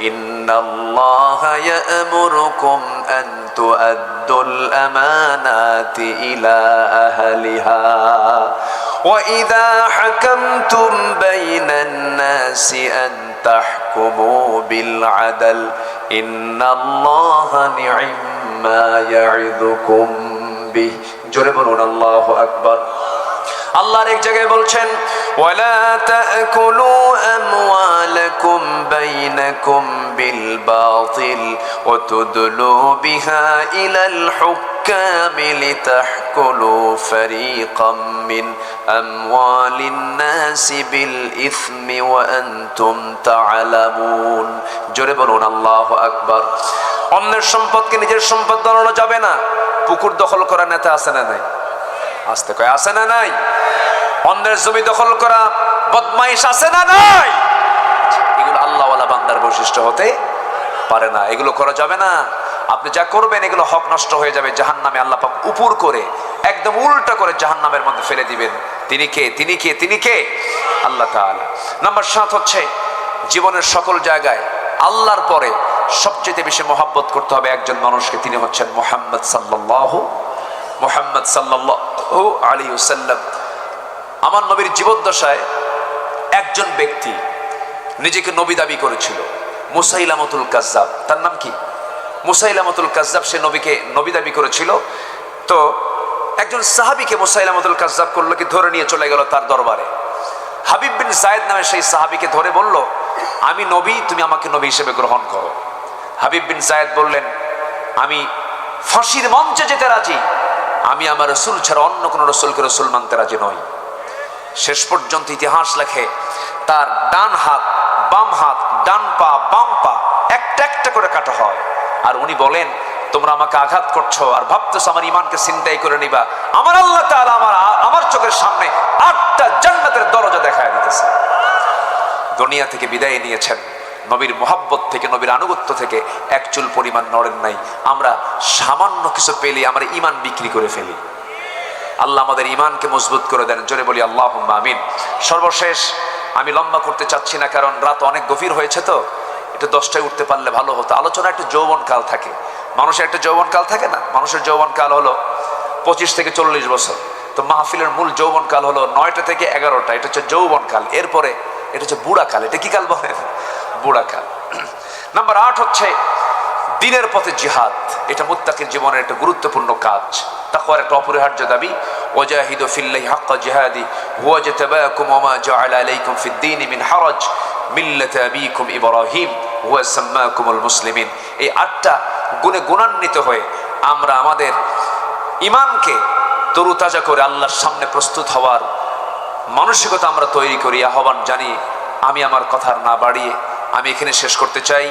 ইন্নাল্লাহা ইয়া'মুরুকুম আন তু'আদ্দুল আমানাতি ইলা আহলিহা ওয়া ইযা হাকামতুম বাইনান নাসি আন তাহকুমু বিল আদল ইন্নাল্লাহা নি'ম্মা ইয়া'ইযুকুম বিহি। জোরে বলুন আল্লাহু আকবার। আল্লাহর এক জায়গায় বলছেন, ওয়ালা তাকুলু আমওয়ালাকুম বাইনাকুম বিল বাতিল ওয়া তুদলু বিহা ইলাল হুক্কামি লিতাহকুলু ফারীকাম মিন আমওয়ালিন নাসি বিল ইসমি ওয়া আনতুম তা'লামুন। জোরে বলুন আল্লাহু আকবার। অন্যের সম্পদকে নিজের সম্পদ বানানো যাবে না। পুকুর দখল করা নেতা আছে না নাই? আসতে কয় আছে না নাই? অন্যের জমি দখল করা বদমাইশ আছে না নাই? এগুলো আল্লাহওয়ালা বান্দার বৈশিষ্ট্য হতে পারে না। এগুলো করা যাবে না। আপনি যা করবেন এগুলো হক নষ্ট হয়ে যাবে। জাহান্নামে আল্লাহ পাক উপর করে একদম উল্টা করে জাহান্নামের মধ্যে ফেলে দিবেন। তিনি কে? তিনি কে? তিনি কে? আল্লাহ তাআলা। নাম্বার 7 হচ্ছে জীবনের সকল জায়গায় আল্লাহর পরে সবচেয়ে বেশি মহব্বত করতে হবে একজন মানুষকে। তিনি হচ্ছেন মুহাম্মদ সাল্লাল্লাহু আলাইহি ওয়াসাল্লাম। আমার নবীর জীবদ্দশায় একজন ব্যক্তি নিজেকে নবী দাবি করেছিল, মুসাইলামতুল কাজ্জাব। তার নাম কি? মুসাইলামতুল কাজ্জাব। সে নবীকে নবী দাবি করেছিল। তো একজন সাহাবীকে মুসাইলামতুল কাজ্জাব করলো কি, ধরে নিয়ে চলে গেল তার দরবারে। হাবিব বিন যায়েদ নামে সেই সাহাবীকে ধরে বলল, আমি নবী, তুমি আমাকে নবী হিসেবে গ্রহণ করো। হাবিব বিন যায়েদ বললেন, আমি ফাঁসির মঞ্চে যেতে রাজি, আমি আমার রসুল ছাড়া অন্য কোন রসুলকে রসুল মানতে রাজি নই। শেষ পর্যন্ত ইতিহাস লেখে তার ডান হাত, বাম হাত, ডান পা, বাম পা একটা একটা করে কাটা হয়। আর উনি বলেন, তোমরা আমাকে আঘাত করছো আর ভাবতেছো আমার ইমানকে ছিনতাই করে নিবা। আমার আল্লাহ তাআলা আমার চোখের সামনে 8টা জান্নাতের দরজা দেখায় দিতেছে। দুনিয়া থেকে বিদায় নিয়েছেন, নবীর মোহাব্বত থেকে, নবীর আনুগত্য থেকে এক চুল পরিমাণ নড়েন নাই। আমরা সামান্য কিছু পেলে আমরা ইমান বিক্রি করে ফেলি। আল্লাহ আমাদের ইমানকে মজবুত করে দেন, জোরে বলি আল্লাহুম্মা আমিন। সর্বশেষ, আমি লম্বা করতে চাচ্ছি না, কারণ রাত অনেক গভীর হয়েছে, তো একটু 10টায় উঠতে পারলে ভালো হতো। আলোচনা একটা যৌবনকাল থাকে, মানুষের একটা যৌবনকাল থাকে না? মানুষের যৌবনকাল হলো 25 থেকে 40 বছর। তো মাহফিলের মূল যৌবনকাল হলো 9টা থেকে 11টা, এটা হচ্ছে যৌবনকাল। এরপরে এটা হচ্ছে বুড়াকাল। এটা কি কাল বলেন? বুড়াকাল। নাম্বার 8 হচ্ছে দিনের পথে জিহাদ। এটা মুত্তাকির জীবনের একটা গুরুত্বপূর্ণ কাজ, তাকওয়ার একটা অপরিহার্য দাবি। ওয়াজাহিদু ফিল্লাহি হাক্কা জিহাদি হুয়া জাতাবাকুম ওয়া মা জাআলা আলাইকুম ফিদ-দীনি মিন হারাজ মিল্লাতা আবিকুম ইব্রাহিম ওয়া সাম্মাকুমুল মুসলিমিন। এই 8টা গুণে গুণান্বিত হয়ে আমরা আমাদের ইমানকে তরুতাজা করে আল্লাহর সামনে প্রস্তুত হওয়ার মানসিকতা আমরা তৈরি করি, আহ্বান জানিয়ে আমি আমার কথা না বাড়িয়ে আমি এখানে শেষ করতে চাই।